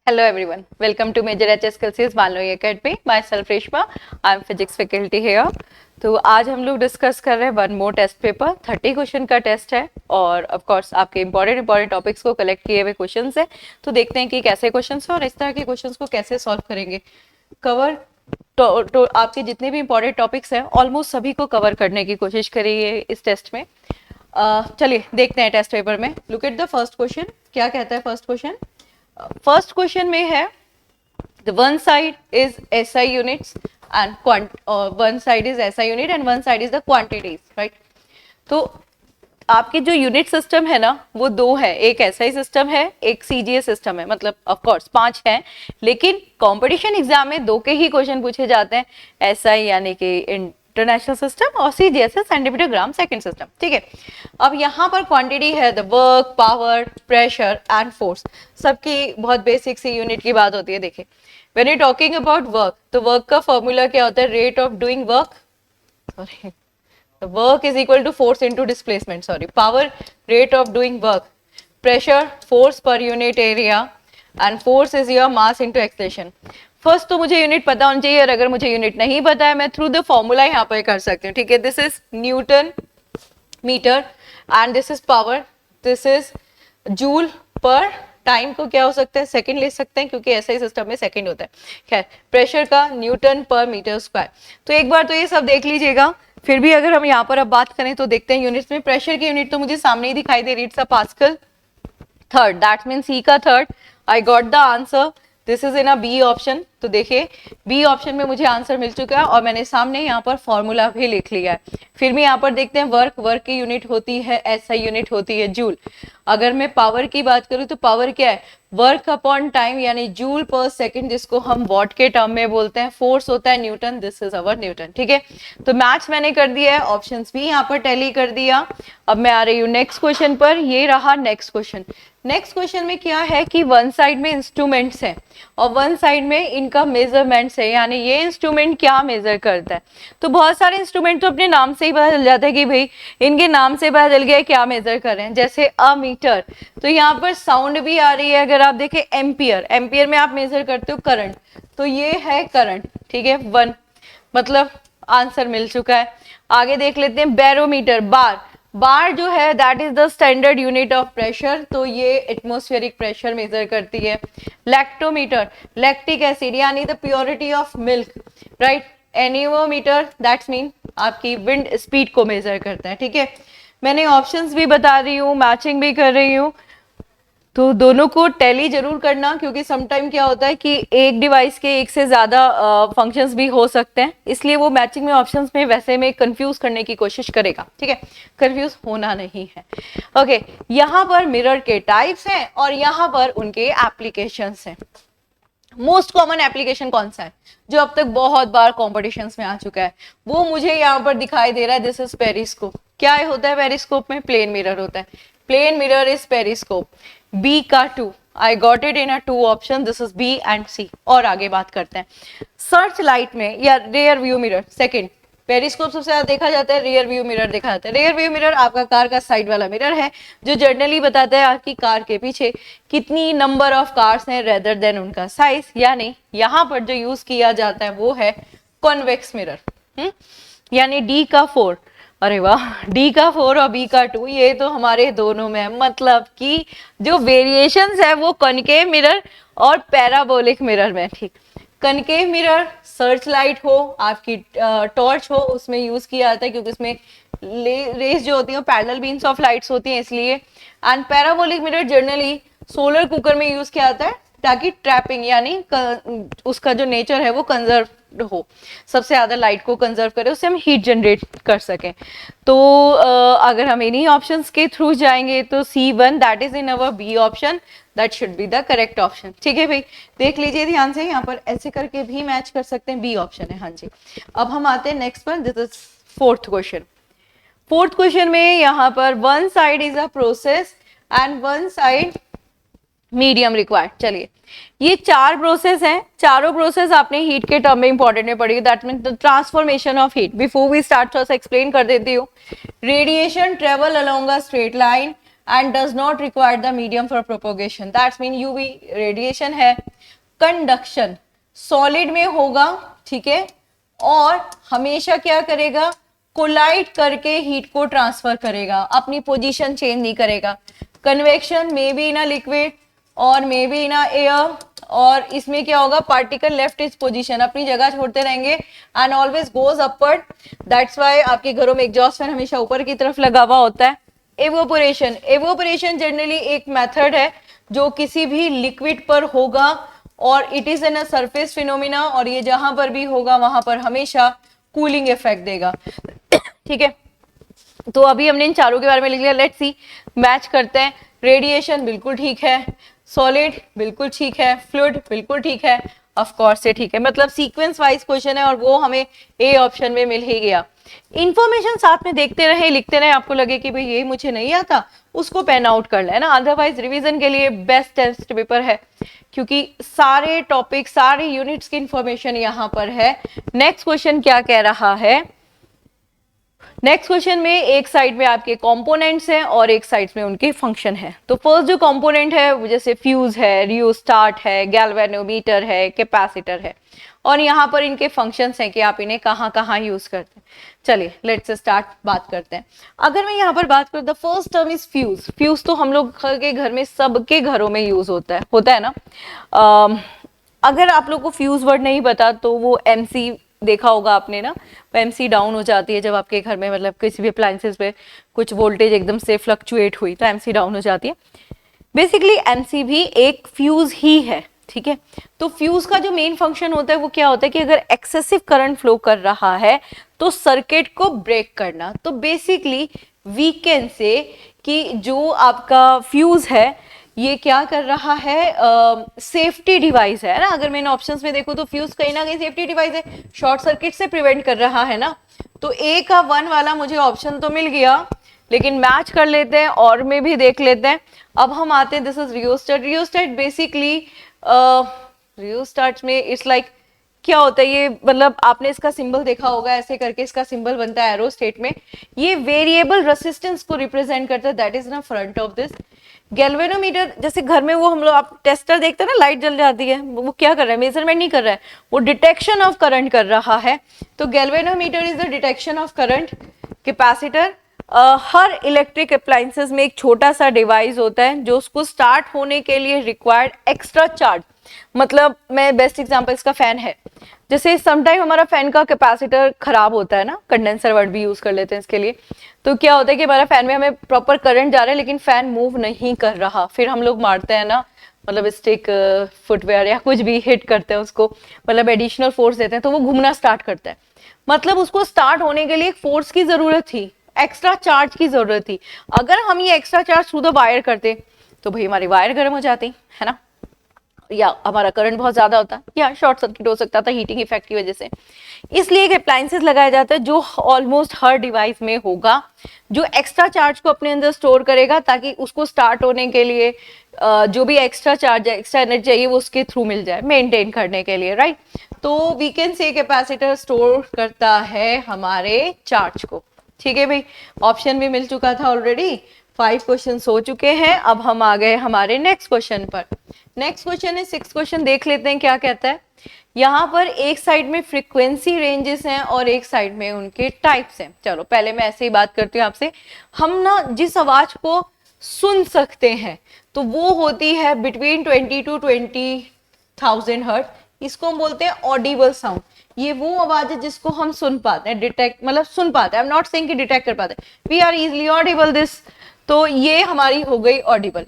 Hello everyone, welcome to Major HSKC's Valnoy Academy. Myself Reshma, I am physics faculty here. तो आज हम लोग discuss कर रहे हैं one more test paper 30 question का टेस्ट है और ऑफ कोर्स आपके इंपॉर्टेंट टॉपिक्स को कलेक्ट किए हुए क्वेश्चंस है. तो देखते हैं कि कैसे क्वेश्चंस हैं और इस तरह के क्वेश्चंस को कैसे सॉल्व करेंगे. कवर तो आपके जितने भी इंपॉर्टेंट टॉपिक्स हैं ऑलमोस्ट सभी को कवर करने की कोशिश करिए इस टेस्ट में. चलिए देखते हैं टेस्ट पेपर में. Look at the first question. क्या कहता है फर्स्ट क्वेश्चन? फर्स्ट क्वेश्चन में है the one side is SI units and one side is SI unit and one side is the quantities, right? तो आपके जो यूनिट सिस्टम है ना वो दो है, एक SI सिस्टम है एक CGS सिस्टम है, मतलब ऑफ कोर्स 5 हैं, लेकिन कंपटीशन एग्जाम में दो के ही क्वेश्चन पूछे जाते हैं. SI यानी कि इंटरनेशनल सिस्टम और CGS है सेंटीमीटर ग्राम सेकंड सिस्टम. ठीक है, अब यहाँ पर क्वांटिटी है the work, power, pressure and force. सबकी बहुत बेसिक सी यूनिट की बात होती है. देखिए when you talking about work, तो वर्क का फॉर्मूला क्या होता है? Rate of doing work, sorry work is equal to force into displacement, sorry power rate of doing work, pressure force per unit area and force is your mass into acceleration. First तो मुझे unit पता होना चाहिए और अगर मुझे unit नहीं पता है मैं थ्रू द फॉर्मूला यहाँ पर कर सकती हूँ. ठीक है, this is newton meter and this is power, this is joule per time को क्या हो सकता है? सेकंड ले सकते हैं क्योंकि ऐसा ही सिस्टम में सेकंड होता है. खैर प्रेशर का न्यूटन पर मीटर स्क्वायर. तो एक बार तो ये सब देख लीजिएगा. फिर भी अगर हम यहाँ पर अब बात करें तो देखते हैं यूनिट्स में. प्रेशर की यूनिट तो मुझे सामने ही दिखाई दे रही है, it's a Pascal. Third, that means E का third. I got the answer. This is in a B option. तो देखिए बी ऑप्शन में मुझे आंसर मिल चुका है और मैंने सामने यहाँ पर फॉर्मूला भी लिख लिया है. फिर भी यहाँ पर देखते हैं वर्क, वर्क की यूनिट होती है एसआई यूनिट होती है जूल. अगर मैं पावर की बात करूँ तो पावर क्या है? वर्क अपॉन टाइम यानी जूल पर सेकंड, जिसको हम वॉट के टर्म में बोलते हैं. फोर्स होता है Newton, this is our Newton. ठीक है, तो मैच मैंने कर दिया है, ऑप्शंस भी यहाँ पर टैली कर दिया. अब मैं आ रही हूँ नेक्स्ट क्वेश्चन पर. ये रहा नेक्स्ट क्वेश्चन. नेक्स्ट क्वेश्चन में क्या है कि वन साइड में इंस्ट्रूमेंट्स हैं और वन साइड में इनका मेजरमेंट्स है, यानी ये इंस्ट्रूमेंट क्या मेजर करता है. तो बहुत सारे इंस्ट्रूमेंट तो अपने नाम से ही पता चल जाता है कि भाई इनके नाम से पता चल गया क्या मेजर कर रहे हैं. जैसे अ मीटर, तो यहाँ पर साउंड भी आ रही है. अगर आप देखें एम्पियर, एम्पियर में आप मेजर करते हो करंट, तो ये है करंट. ठीक है, वन, मतलब आंसर मिल चुका है. आगे देख लेते हैं बैरोमीटर, बार. बार जो है that is the standard unit of pressure, तो ये एटमॉस्फेरिक प्रेशर मेजर करती है. लैक्टोमीटर, लैक्टिक एसिड यानी the purity of milk, right. Anemometer that's mean आपकी विंड स्पीड को मेजर करता है. ठीक है, मैंने ऑप्शंस भी बता रही हूँ, मैचिंग भी कर रही हूँ, तो दोनों को टैली जरूर करना क्योंकि समटाइम क्या होता है कि एक डिवाइस के एक से ज्यादा फंक्शंस भी हो सकते हैं, इसलिए वो मैचिंग में ऑप्शंस में वैसे में कंफ्यूज करने की कोशिश करेगा. ठीक है, कंफ्यूज होना नहीं है. ओके, यहाँ पर मिरर के टाइप्स हैं और यहाँ पर उनके एप्लीकेशंस हैं. मोस्ट कॉमन एप्लीकेशन कौन सा है जो अब तक बहुत बार कॉम्पिटिशन्स में आ चुका है? वो मुझे यहाँ पर दिखाई दे रहा है. This is periscope. क्या होता है पेरिस्कोप में? प्लेन मिरर होता है. Plane mirror is periscope. B का 2, I got it in a 2 option, this is B and C. और आगे बात करते हैं सर्च लाइट में या rear view mirror. Second, periscope सबसे ज्यादा देखा जाता है, रियर व्यू मिरर देखा जाता है. रियर व्यू मिरर आपका कार का साइड वाला मिरर है जो जनरली बताता है आपकी कार के पीछे कितनी नंबर ऑफ कार्स हैं रेदर देन उनका साइज. यानी यहाँ पर जो यूज किया जाता है वो है कॉन्वेक्स मिरर, यानी डी का 4. अरे वाह, डी का 4 और बी का 2 ये तो हमारे दोनों में है. मतलब कि जो वेरिएशंस है वो कॉनकेव मिरर और पैराबोलिक मिरर में. ठीक, कनकेव मिरर सर्च लाइट हो, आपकी टॉर्च हो, उसमें यूज किया जाता है क्योंकि उसमें रेस जो होती है पैरेलल बीम्स ऑफ लाइट्स होती हैं इसलिए. And parabolic mirror generally solar cooker में यूज किया जाता है ताकि ट्रैपिंग यानी उसका जो नेचर है वो कंजर्व हो, सबसे ज्यादा लाइट को कंजर्व करे, उससे हम हीट जनरेट कर सकें. तो अगर हम इन्हीं ऑप्शंस के थ्रू जाएंगे तो C1 that is in our B option, that should be the correct option. ठीक है भाई, देख लीजिए ध्यान से, यहाँ पर ऐसे करके भी मैच कर सकते हैं, बी ऑप्शन है. हाँ जी, अब हम आते हैं नेक्स्ट पर. This is fourth question. Fourth question में यहाँ पर one side is a process and one side medium required. चलिए, ये 4 प्रोसेस हैं. चारों प्रोसेस आपने हीट के टर्म में इंपॉर्टेंट में पढ़ी, that mean the transformation of heat. Before we start थोड़ा सा एक्सप्लेन कर देती हूँ. Radiation travel along a straight line and does not require the medium for propagation. That's mean UV radiation है, कंडक्शन, सॉलिड में होगा, ठीक है, और हमेशा क्या करेगा, कोलाइड करके हीट को ट्रांसफर करेगा, अपनी पोजीशन चेंज नहीं करेगा। Convection may be in a liquid और may be in a air, और इसमें क्या होगा, पार्टिकल लेफ्ट इज पोजीशन, अपनी जगह छोड़ते रहेंगे and always goes upward. That's why आपके घरों में एग्जॉस्ट फैन हमेशा ऊपर की तरफ लगा हुआ होता है। एवोपोरेशन, एवोपोरेशन जनरली एक मेथड है जो किसी भी लिक्विड पर होगा और it is in a surface phenomena, और ये जहां पर भी होगा वहां पर हमेशा कूलिंग इफेक्ट देगा, ठीक है। तो अभी हमने इन चारों के बारे में लिख लिया, लेट्स सी, मैच करते हैं। रेडिएशन बिल्कुल ठीक है, सॉलिड बिल्कुल ठीक है, फ्लूइड बिल्कुल ठीक है, ऑफ कोर्स से ठीक है, मतलब सीक्वेंस वाइज क्वेश्चन है और वो हमें ए ऑप्शन में मिल ही गया। इंफॉर्मेशन साथ में देखते रहे, लिखते रहे, आपको लगे कि भाई ये मुझे नहीं आता, उसको पेन आउट कर लेना, अदरवाइज रिवीजन के लिए बेस्ट टेस्ट पेपर है, क्योंकि सारे टॉपिक, सारे यूनिट्स की इंफॉर्मेशन यहाँ पर है। नेक्स्ट क्वेश्चन क्या कह रहा है, नेक्स्ट क्वेश्चन में एक साइड में आपके कंपोनेंट्स हैं और एक साइड में उनके फंक्शन है। तो फर्स्ट जो कंपोनेंट है वो जैसे फ्यूज है, रियोस्टाट है, गैल्वेनोमीटर है, कैपेसिटर है, और यहाँ पर इनके फंक्शंस हैं कि आप इन्हें कहाँ कहाँ यूज करते हैं। चलिए लेट्स स्टार्ट, बात करते हैं। अगर मैं यहाँ पर बात करूँ, the first term is fuse. Fuse तो हम लोग के घर में, सबके घरों में यूज होता है ना। अगर आप लोग को फ्यूज वर्ड नहीं पता तो वो एमसी देखा होगा आपने ना, एमसी डाउन हो जाती है जब आपके घर में, मतलब किसी भी अप्लायंसेस पे कुछ वोल्टेज एकदम से फ्लक्चुएट हुई तो एमसी डाउन हो जाती है। बेसिकली एमसी भी एक फ्यूज ही है, ठीक है। तो फ्यूज का जो मेन फंक्शन होता है वो क्या होता है कि अगर एक्सेसिव करंट फ्लो कर रहा है तो सर्किट को ब्रेक करना। तो बेसिकली वी कैन से कि जो आपका फ्यूज है ये क्या कर रहा है, सेफ्टी डिवाइस है ना। अगर मैंने ऑप्शंस में देखूं तो फ्यूज कहीं ना कहीं सेफ्टी डिवाइस है, शॉर्ट सर्किट से प्रिवेंट कर रहा है ना। तो ए का 1 वाला मुझे ऑप्शन तो मिल गया, लेकिन मैच कर लेते हैं और में भी देख लेते हैं। अब हम आते हैं, this is rheostat. Rheostat basically, rheostat में इट्स लाइक क्या होता है ये, मतलब आपने इसका सिंबल देखा होगा, ऐसे करके इसका सिंबल बनता है एरो स्टेट में। ये वेरिएबल रेसिस्टेंस को रिप्रेजेंट करता है, दैट इज ना फ्रंट ऑफ दिस। गैल्वेनोमीटर, जैसे घर में वो हम लोग, आप टेस्टर देखते हैं ना, लाइट जल जाती है, वो क्या कर रहा है, मेजरमेंट नहीं कर रहा है, वो डिटेक्शन ऑफ करंट कर रहा है। तो galvanometer is the detection of current. Capacitor, her electric appliances में एक छोटा सा डिवाइस होता है जो उसको स्टार्ट होने के लिए रिक्वायर्ड एक्स्ट्रा चार्ज, मतलब मैं बेस्ट एग्जांपल इसका फैन है। जैसे समटाइम हमारा फैन का कैपेसिटर खराब होता है ना, कंडेंसर वर्ड भी यूज कर लेते हैं इसके लिए। तो क्या होता है कि हमारा फैन में हमें प्रॉपर करंट जा रहा है लेकिन फैन मूव नहीं कर रहा, फिर हम लोग मारते हैं ना, मतलब स्टिक, फुटवेयर या कुछ भी हिट करते हैं उसको, मतलब एडिशनल फोर्स देते हैं तो वो घूमना स्टार्ट करता है। मतलब उसको स्टार्ट होने के लिए एक फोर्स की जरूरत थी, एक्स्ट्रा चार्ज की जरूरत थी। अगर हम ये extra charge through the wire करते तो भाई हमारी वायर गर्म हो जाती है ना, या हमारा करंट बहुत ज्यादा होता, या शॉर्ट सर्किट हो सकता था हीटिंग इफेक्ट की वजह से। इसलिए एक अप्लायंसेस लगाया जाता है जो ऑलमोस्ट हर डिवाइस में होगा, जो एक्स्ट्रा चार्ज को अपने अंदर स्टोर करेगा ताकि उसको स्टार्ट होने के लिए जो भी एक्स्ट्रा चार्ज है, एक्स्ट्रा एनर्जी चाहिए, वो उसके थ्रू मिल जाए मेंटेन करने के लिए, राइट। तो we can say capacitor store करता है हमारे चार्ज को, ठीक है भाई। ऑप्शन भी मिल चुका था ऑलरेडी, 5 क्वेश्चन हो चुके हैं। अब हम आ गए हमारे नेक्स्ट क्वेश्चन पर। नेक्स्ट क्वेश्चन है 6 क्वेश्चन, देख लेते हैं क्या कहता है। यहाँ पर एक साइड में फ्रीक्वेंसी रेंजेस हैं और एक साइड में उनके टाइप्स हैं। चलो पहले मैं ऐसे ही बात करती हूँ आपसे। हम ना जिस आवाज को सुन सकते हैं तो वो होती है बिटवीन 20 to 20,000 हर्ट्ज, इसको हम बोलते हैं ऑडिबल साउंड। ये वो आवाज है जिसको हम सुन पाते हैं, डिटेक्ट, मतलब सुन पाते हैं, आई एम नॉट सेइंग कि डिटेक्ट कर पाते हैं, we are easily audible this. तो ये हमारी हो गई ऑडिबल।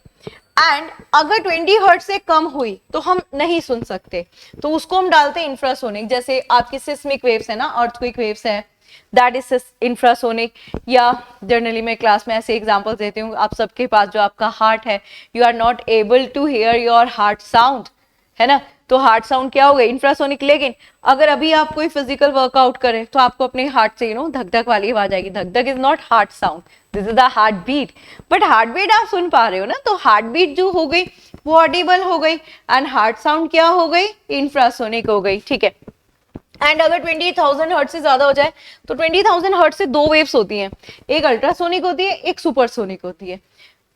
एंड अगर 20 हर्ट्ज से कम हुई तो हम नहीं सुन सकते, तो उसको हम डालते हैं इंफ्रासोनिक। जैसे आपकी सिस्मिक वेव्स है ना, अर्थक्वेक वेव्स है, दैट इज इंफ्रासोनिक। या जनरली मैं क्लास में ऐसे एग्जांपल्स देती हूँ, आप सबके पास जो आपका हार्ट है, you are not able to hear your heart sound, है ना, तो हार्ट साउंड क्या हो गई, इंफ्रासोनिक। लेकिन अगर अभी आप कोई फिजिकल वर्कआउट करें तो आपको अपने हार्ट से धक धक वाली आवाज आएगी। धक धक is not heart sound, this is the heart beat. But heart beat आप सुन पा रहे हो ना, तो हार्ट बीट जो हो गई वो ऑडिबल हो गई, एंड हार्ट साउंड क्या हो गई, इंफ्रासोनिक हो गई, ठीक है। एंड अगर 20,000 हर्ट्ज से ज्यादा हो जाए तो 20,000 हर्ट्ज से 2 वेव्स होती हैं, एक अल्ट्रासोनिक होती है, एक सुपरसोनिक होती है।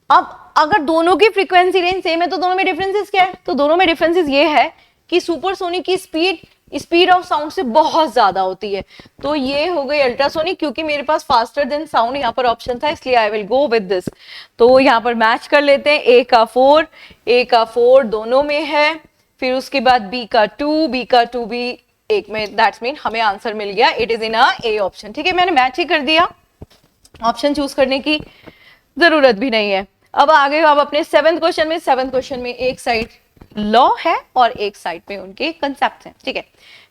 अब अगर दोनों की फ्रीक्वेंसी रेंज सेम है तो दोनों में डिफरेंसेस क्या है, तो दोनों में डिफरेंसेस ये है कि सुपरसोनिक की स्पीड ऑफ साउंड से बहुत ज्यादा होती है। तो ये हो गई अल्ट्रासोनिक, क्योंकि मेरे पास फास्टर देन साउंड यहाँ पर ऑप्शन था, इसलिए I will go with this. तो यहाँ पर मैच कर लेते हैं, ए का 4 दोनों में है, फिर उसके बाद बी का 2 भी एक में, दैट्स मीन हमें आंसर मिल गया, it is in a A option. ठीक है, मैंने मैच ही कर दिया, ऑप्शन चूज करने की जरूरत भी नहीं है। अब आगे अब अपने सेवेंथ क्वेश्चन में एक साइड लॉ है और एक साइड पे उनके कंसेप्ट हैं। ठीक है,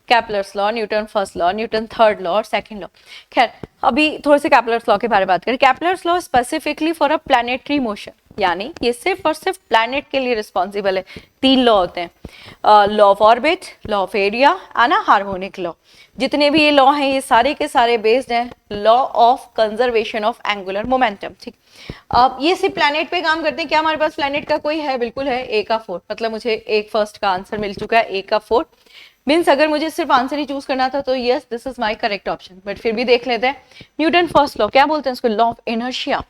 Kepler's law, Newton first law, Newton third law और सेकंड लॉ। खैर अभी थोड़े से कैपलर्स लॉ के बारे में बात करें। Kepler's law specifically for a planetary motion, यानी ये सिर्फ और सिर्फ प्लैनेट के लिए रिस्पॉन्सिबल है। 3 लॉ होते हैं, law of orbit, law of area and harmonic law. जितने भी ये लॉ हैं ये सारे के सारे बेस्ड हैं law of conservation of angular momentum. ठीक, अब ये सिर्फ प्लैनेट पे काम करते हैं। क्या हमारे पास प्लैनेट का कोई है? बिल्कुल है, ए का 4, मतलब मुझे एक फर्स्ट का आंसर मिल चुका है, ए का 4 मीन्स अगर मुझे सिर्फ आंसर ही चूज करना था तो yes this is my correct option. But फिर भी देख लेते हैं न्यूटन फर्स्ट लॉ, क्या बोलते हैं इसको? Law of inertia.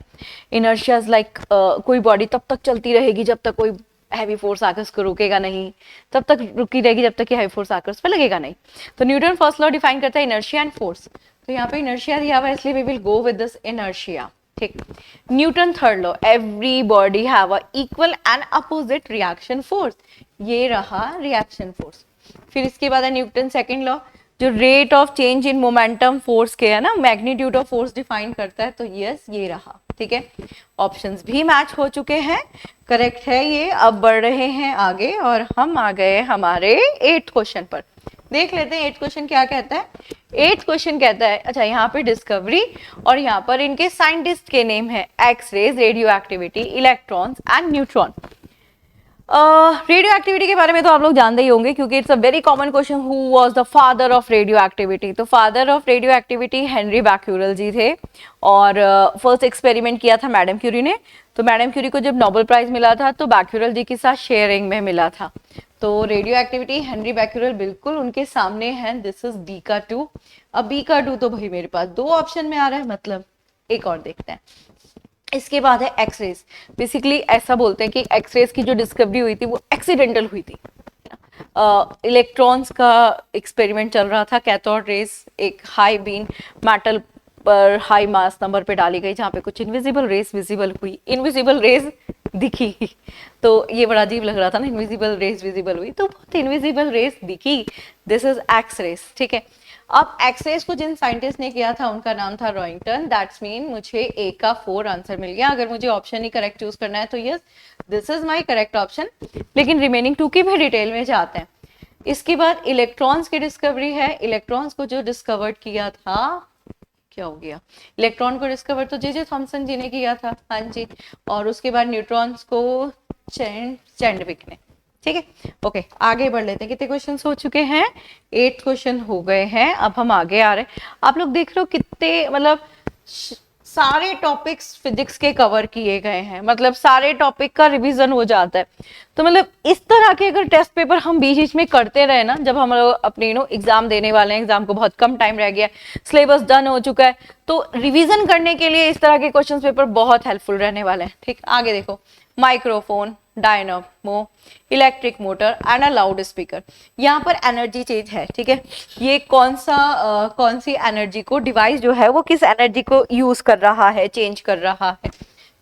Inertia is like कोई बॉडी तब तक चलती रहेगी जब तक कोई हैवी फोर्स आकर उसको रोकेगा नहीं, तब तक रुकी रहेगी जब तक कि हैवी फोर्स आकर उस पर लगेगा नहीं। तो न्यूटन फर्स्ट लॉ डिफाइन करता है इनर्शिया एंड फोर्स। तो यहाँ पे इनर्शिया दिया हुआ है इसलिए we will go with this inertia. ठीक, Newton third law, every body have a equal and opposite reaction force, ये रहा रिएक्शन फोर्स। फिर इसके बाद है न्यूटन सेकंड लॉ, जो rate of change in momentum force के है ना, मैग्नीट्यूड ऑफ फोर्स डिफाइन करता है। तो यस ये रहा। ठीक है, ऑप्शंस भी मैच हो चुके हैं, करेक्ट है ये। अब बढ़ रहे हैं आगे और हम आ गए हमारे 8th क्वेश्चन पर। देख लेते हैं 8th क्वेश्चन क्या कहता है। 8th क्वेश्चन कहता है, अच्छा यहाँ पे डिस्कवरी और यहाँ पर इनके साइंटिस्ट के नेम है, X-rays, radio activity, electrons and neutron. Radio activity के बारे में तो आप लोग जानते ही होंगे क्योंकि it's a very common question, who was the father of radioactivity. तो father of radioactivity Henri Becquerel ji थे और फर्स्ट एक्सपेरिमेंट किया था मैडम क्यूरी ने। तो मैडम क्यूरी को जब नोबेल प्राइज मिला था तो बैक्यूरेल जी के साथ शेयरिंग में मिला था। तो रेडियो एक्टिविटी हेनरी बैक्यूरेल बिल्कुल उनके सामने है, दिस इज बी का 2। अब बी का 2 तो भाई मेरे पास 2 ऑप्शन में आ रहा है, मतलब एक और देखते हैं। इसके बाद है एक्सरेज। बेसिकली ऐसा बोलते हैं कि एक्सरेज की जो डिस्कवरी हुई थी वो एक्सीडेंटल हुई थी। इलेक्ट्रॉन्स का एक्सपेरिमेंट चल रहा था, कैथोड रेज एक हाई बीम मेटल पर हाई मास नंबर पे डाली गई जहाँ पे कुछ इनविजिबल रेज विजिबल हुई, इनविजिबल रेज दिखी। तो ये बड़ा अजीब लग रहा था ना, इनविजिबल रेज विजिबल हुई तो बहुत इनविजिबल रेज दिखी, दिस इज एक्स रेज। ठीक है, अब एक्सरेज को जिन साइंटिस्ट ने किया था उनका नाम था रॉयंगटन, दैट्स मीन मुझे ए का 4 आंसर मिल गया। अगर मुझे ऑप्शन ही करेक्ट चूज करना है तो yes this is my correct option. लेकिन रिमेनिंग 2 की भी डिटेल में जाते हैं। इसके बाद इलेक्ट्रॉन्स की डिस्कवरी है। इलेक्ट्रॉन्स को जो डिस्कवर्ड किया था, क्या हो गया, इलेक्ट्रॉन को डिस्कवर तो जे थॉमसन जी ने किया था, हाँ जी। और उसके बाद न्यूट्रॉन्स को चैंडविक ने। ठीक है, ओके आगे बढ़ लेते हैं। कितने क्वेश्चंस हो चुके हैं? 8 क्वेश्चन हो गए हैं। अब हम आगे आ रहे हैं। आप लोग देख रहे हो कितने मतलब सारे टॉपिक्स फिजिक्स के कवर किए गए हैं, मतलब सारे टॉपिक का रिवीजन हो जाता है। तो मतलब इस तरह के अगर टेस्ट पेपर हम बीच बीच में करते रहे ना, जब हम लोग अपने एग्जाम देने वाले हैं, एग्जाम को बहुत कम टाइम रह गया, सिलेबस डन हो चुका है, तो रिवीजन करने के लिए इस तरह के क्वेश्चन पेपर बहुत हेल्पफुल रहने वाले हैं। ठीक, आगे देखो, microphone, dynamo, electric motor and a loud speaker. यहाँ पर एनर्जी चेंज है। ठीक है, ये कौन सी एनर्जी को, डिवाइस जो है वो किस एनर्जी को यूज कर रहा है, चेंज कर रहा है।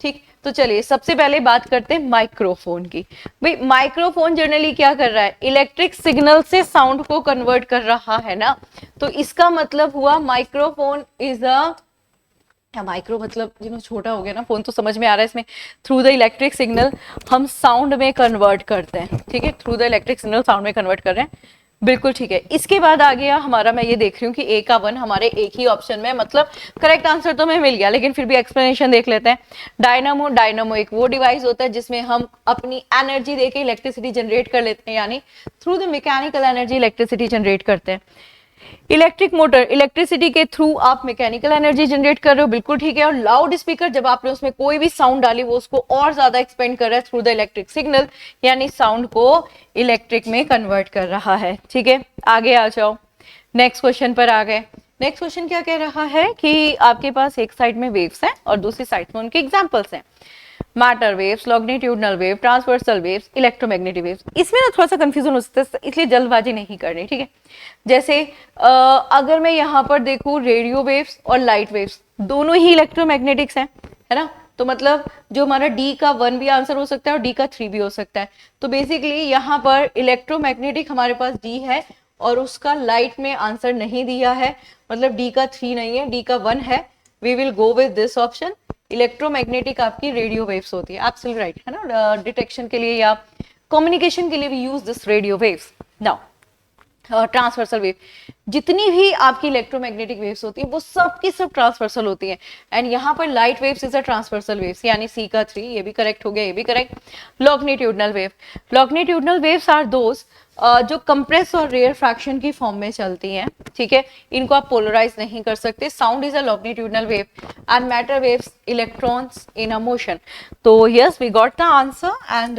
ठीक, तो चलिए सबसे पहले बात करते हैं माइक्रोफोन की। भाई माइक्रोफोन जनरली क्या कर रहा है, इलेक्ट्रिक सिग्नल से साउंड को कन्वर्ट कर रहा है ना। तो इसका मतलब हुआ माइक्रोफोन इज अ, माइक्रो मतलब छोटा हो गया ना, फोन तो समझ में आ रहा है। इसमें थ्रू द इलेक्ट्रिक सिग्नल हम साउंड में कन्वर्ट करते हैं। ठीक है, through the electric signal sound में कन्वर्ट कर रहे हैं, बिल्कुल ठीक है। इसके बाद आ गया हमारा, मैं ये देख रही हूँ कि ए का 1 हमारे एक ही ऑप्शन में, मतलब करेक्ट आंसर तो हमें मिल गया, लेकिन फिर भी एक्सप्लेनेशन देख लेते हैं। डायनामो एक वो डिवाइस होता है जिसमें हम अपनी एनर्जी देके इलेक्ट्रिसिटी जनरेट कर लेते हैं, यानी through the mechanical energy electricity generate करते हैं। इलेक्ट्रिक मोटर, इलेक्ट्रिसिटी के थ्रू आप मैकेनिकल एनर्जी जनरेट कर रहे हो, बिल्कुल ठीक है। और लाउड स्पीकर, जब आपने उसमें कोई भी साउंड डाली वो उसको और ज्यादा एक्सपेंड कर रहा है थ्रू द इलेक्ट्रिक सिग्नल, यानी साउंड को इलेक्ट्रिक में कन्वर्ट कर रहा है। ठीक है, आगे आ जाओ, नेक्स्ट क्वेश्चन पर आ गए। नेक्स्ट क्वेश्चन क्या कह रहा है कि आपके पास एक साइड में वेव्स हैं और दूसरी साइड में उनके एग्जाम्पल्स हैं। Matter waves, longitudinal wave, transversal waves, electromagnetic waves. इसमें ना थोड़ा सा कंफ्यूजन हो सकता है, इसलिए जल्दबाजी नहीं करनी, ठीक है। जैसे अगर मैं यहाँ पर देखूँ रेडियो वेव्स और लाइट वेव्स दोनों ही इलेक्ट्रोमैग्नेटिक्स हैं, है ना, तो मतलब जो हमारा डी का 1 भी आंसर हो सकता है और डी का 3 भी हो सकता है। तो बेसिकली यहाँ पर इलेक्ट्रोमैग्नेटिक हमारे पास डी है और उसका लाइट में आंसर नहीं दिया है, मतलब डी का 3 नहीं है, डी का 1 है। We will go with this option. Electromagnetic आपकी रेडियो वेव्स होती है, एब्सोल्युटली राइट, है ना, डिटेक्शन के लिए या कम्युनिकेशन के लिए we use this radio waves. Now transversal wave, जितनी भी आपकी इलेक्ट्रोमैग्नेटिक वेव्स होती हैं वो सब की सब ट्रांसवर्सल होती हैं। एंड यहाँ पर light waves is a transversal waves, यानी सी का 3, ये भी करेक्ट हो गया, ये भी correct. Longitudinal wave, longitudinal waves are those जो कंप्रेस और रेयर फ्रैक्शन की फॉर्म में चलती हैं, ठीक है, इनको आप पोलराइज नहीं कर सकते। Sound is a longitudinal wave and matter waves electrons in a motion. तो yes, we got the answer and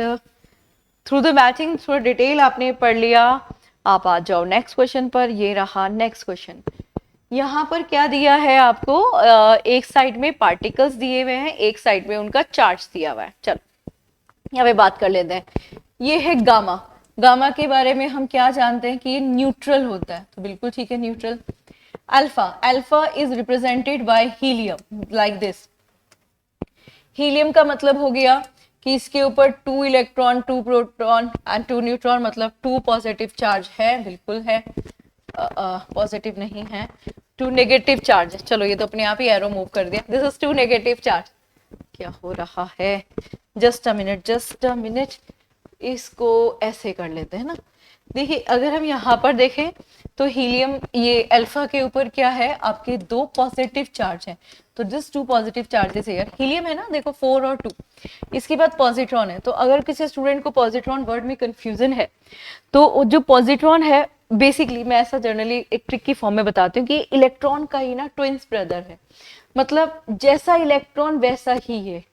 through the matching through detail आपने पढ़ लिया। आप आ जाओ नेक्स्ट क्वेश्चन पर। ये रहा नेक्स्ट क्वेश्चन। यहाँ पर क्या दिया है आपको, एक साइड में पार्टिकल्स दिए हुए हैं, एक साइड में उनका चार्ज दिया हुआ है। चलो यहाँ पे बात कर लेते हैं। ये है गामा। गामा के बारे में हम क्या जानते हैं कि ये न्यूट्रल होता है, तो बिल्कुल ठीक है, neutral. Alpha, alpha is represented by helium, like this. Helium का मतलब हो गया कि इसके ऊपर 2 इलेक्ट्रॉन, 2 प्रोटॉन एंड 2 न्यूट्रॉन, मतलब 2 पॉजिटिव चार्ज है, बिल्कुल है, पॉजिटिव नहीं है, 2 नेगेटिव चार्ज है। चलो ये तो अपने आप ही एरो मूव कर दिया, दिस इज 2 नेगेटिव चार्ज। क्या हो रहा है, just a minute, just a minute, इसको ऐसे कर लेते हैं ना। देखिए अगर हम यहाँ पर देखें तो हीलियम, ये अल्फा के ऊपर क्या है, आपके 2 पॉजिटिव चार्ज हैं, तो दिस 2 पॉजिटिव चार्जेस है। हीलियम है ना, देखो 4 और 2, इसके बाद पॉजिट्रॉन है। तो अगर किसी स्टूडेंट को पॉजिट्रॉन वर्ड में कंफ्यूजन है तो जो पॉजिट्रॉन है, बेसिकली मैं ऐसा जनरली एक ट्रिक की फॉर्म में बताती हूँ कि इलेक्ट्रॉन का ही ना ट्विन्स ब्रदर है, मतलब जैसा इलेक्ट्रॉन वैसा ही है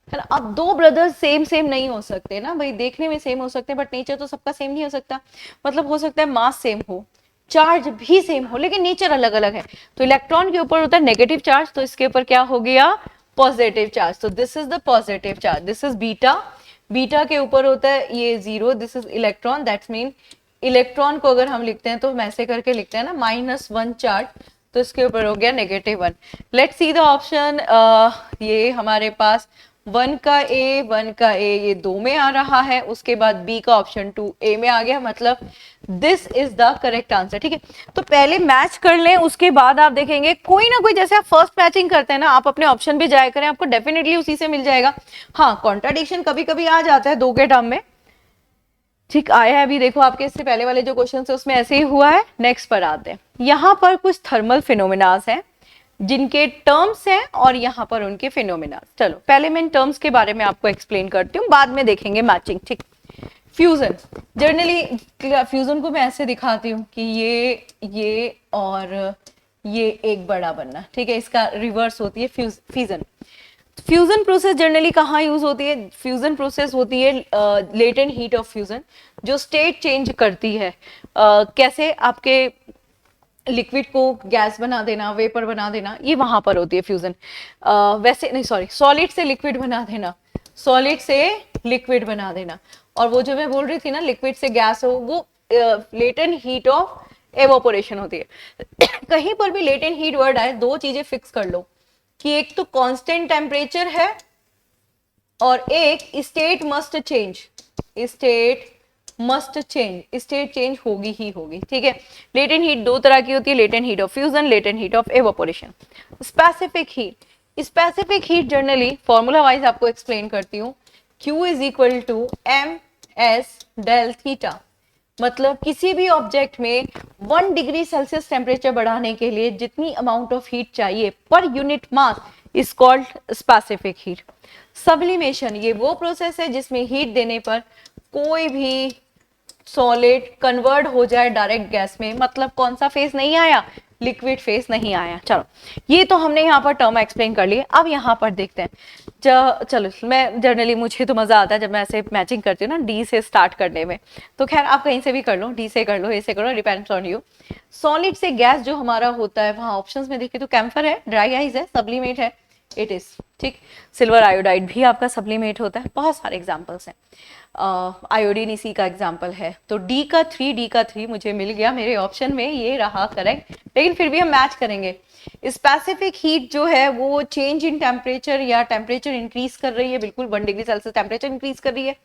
ना। अब 2 ब्रदर्स सेम सेम नहीं हो सकते ना भाई, देखने में सेम हो सकते हैं बट नेचर तो सबका सेम नहीं हो सकता। मतलब हो सकता है मास सेम हो, चार्ज भी सेम हो, लेकिन नेचर अलग अलग है। तो इलेक्ट्रॉन के ऊपर होता है नेगेटिव चार्ज, तो इसके ऊपर क्या हो गया, पॉजिटिव चार्ज। तो this is the positive charge, this is beta. Beta के ऊपर होता है ये 0, this is electron, that's mean electron को अगर हम लिखते हैं तो हम ऐसे करके लिखते हैं ना, -1 चार्ज, तो इसके ऊपर हो गया -1। Let's see the option. ये हमारे पास 1 का ए, 1 का ए, ये 2 में आ रहा है, उसके बाद बी का ऑप्शन 2 ए में आ गया, मतलब this is the correct answer, ठीक है। तो पहले मैच कर लें, उसके बाद आप देखेंगे कोई ना कोई, जैसे आप फर्स्ट मैचिंग करते हैं ना, आप अपने ऑप्शन पे जाया करें, आपको डेफिनेटली उसी से मिल जाएगा। हाँ, कॉन्ट्राडिक्शन कभी कभी आ जाता है 2 के टर्म में, ठीक आया है। अभी देखो आपके इससे पहले वाले जो क्वेश्चन है उसमें ऐसे ही हुआ है। नेक्स्ट पर आते हैं। यहाँ पर कुछ थर्मल फिनोमिनास हैं जिनके टर्म्स हैं और यहाँ पर उनके फिनोमिना। चलो पहले मैं इन टर्म्स के बारे में आपको एक्सप्लेन करती हूँ, बाद में देखेंगे मैचिंग, ठीक। फ्यूजन, जनरली फ्यूजन को मैं ऐसे दिखाती हूँ कि ये और ये एक बड़ा बनना, ठीक है, इसका रिवर्स होती है फ्यूजन। फ्यूजन प्रोसेस जनरली कहाँ यूज होती है, फ्यूजन प्रोसेस होती है लेटेंट हीट ऑफ फ्यूजन, जो स्टेट चेंज करती है। कैसे, आपके लिक्विड को गैस बना देना, वेपर बना देना, ये वहां पर होती है फ्यूजन। वैसे नहीं, सॉरी, सॉलिड से लिक्विड बना देना, सॉलिड से लिक्विड बना देना। और वो जो मैं बोल रही थी ना, लिक्विड से गैस हो, वो लेटेंट हीट ऑफ एवापोरेशन होती है। कहीं पर भी लेटेंट हीट वर्ड आए, 2 चीजें फिक्स कर लो कि एक तो कांस्टेंट टेम्परेचर है और एक state must change, state must change, state change होगी ही होगी, ठीक है। लेटेंट हीट 2 तरह की होती है, latent heat of fusion, latent heat of evaporation. Specific heat, specific heat generally formula wise आपको एक्सप्लेन करती हूँ, Q is equal to MS del theta. मतलब किसी भी ऑब्जेक्ट में 1 डिग्री सेल्सियस टेम्परेचर बढ़ाने के लिए जितनी अमाउंट ऑफ हीट चाहिए per unit mass is called specific heat. Sublimation, ये वो प्रोसेस है जिसमें हीट देने पर कोई भी सॉलिड कन्वर्ट हो जाए डायरेक्ट गैस में, मतलब कौन सा फेज नहीं आया, लिक्विड फेज नहीं आया। चलो ये तो हमने यहाँ पर टर्म एक्सप्लेन कर लिए। अब यहाँ पर देखते हैं, चलो मैं जनरली, मुझे तो मजा आता है जब मैं ऐसे मैचिंग करती हूँ ना, डी से स्टार्ट करने में। तो खैर आप कहीं से भी कर लो, डी से कर लो, ए से करो, डिपेंड्स ऑन यू। सॉलिड से गैस जो हमारा होता है, वहाँ ऑप्शंस में देखिए तो कैम्फर है, ड्राई आइस है, सब्लिमेट है, इट इज, ठीक। सिल्वर आयोडाइड भी आपका सब्लिमेट होता है, बहुत सारे एग्जांपल्स हैं। आयोडीन इसी का एग्जाम्पल है। तो डी का थ्री मुझे मिल गया मेरे ऑप्शन में, ये रहा करेक्ट। लेकिन फिर भी हम मैच करेंगे। स्पेसिफिक हीट जो है वो चेंज इन टेम्परेचर या टेम्परेचर इंक्रीज कर रही है, बिल्कुल 1 डिग्री सेल्सियस टेम्परेचर इंक्रीज कर रही है।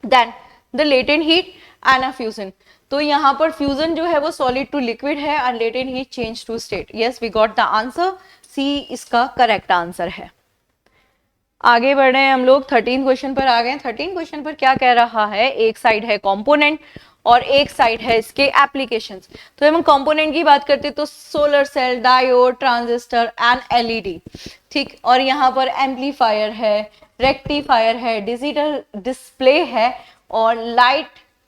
Then the latent heat and a fusion. तो यहाँ पर फ्यूजन जो है वो सॉलिड टू लिक्विड है and latent heat change to state. Yes, we got the answer, C इसका करेक्ट आंसर है। आगे बढ़ रहे हैं हम लोग, 13 क्वेश्चन पर आ गए। 13 क्वेश्चन पर क्या कह रहा है, एक साइड है कंपोनेंट और एक साइड है इसके एप्लीकेशंस। तो जब हम कंपोनेंट की बात करते हैं तो solar cell, diode, transistor and LED, ठीक। और यहाँ पर एम्पलीफायर है, रेक्टिफायर है, डिजिटल डिस्प्ले है और light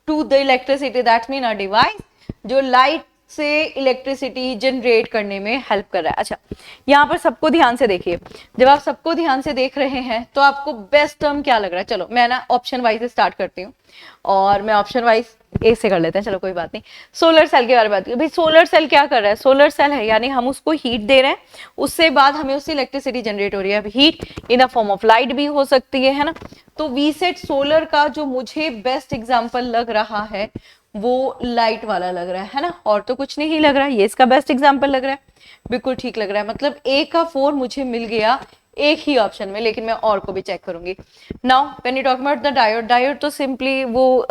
to the electricity, that's mean a device जो लाइट से इलेक्ट्रिसिटी जनरेट करने में हेल्प कर रहा है। अच्छा, यहाँ पर सबको ध्यान से देखिए। जब आप सबको ध्यान से देख रहे हैं तो आपको बेस्ट टर्म क्या लग रहा है? चलो मैं ना ऑप्शन वाइज स्टार्ट करती हूँ और मैं ऑप्शन वाइज एक से कर लेते हैं, चलो कोई बात नहीं। सोलर सेल के बारे में बात करें। भाई सोलर सेल क्या कर रहा है? सोलर सेल है यानी हम उसको हीट दे रहे हैं, उससे बाद हमें उससे इलेक्ट्रिसिटी जनरेट हो रही है। अब heat in a form of light भी हो सकती है ना। तो वीसेट सोलर का जो मुझे बेस्ट एग्जाम्पल लग रहा है वो लाइट वाला लग रहा है ना, और तो कुछ नहीं लग रहा है। ये इसका बेस्ट एग्जाम्पल लग रहा है, बिल्कुल ठीक लग रहा है। मतलब ए का 4 मुझे मिल गया एक ही ऑप्शन में, लेकिन मैं और को भी चेक करूंगी। Now when you talk about the diode, diode तो सिंपली वो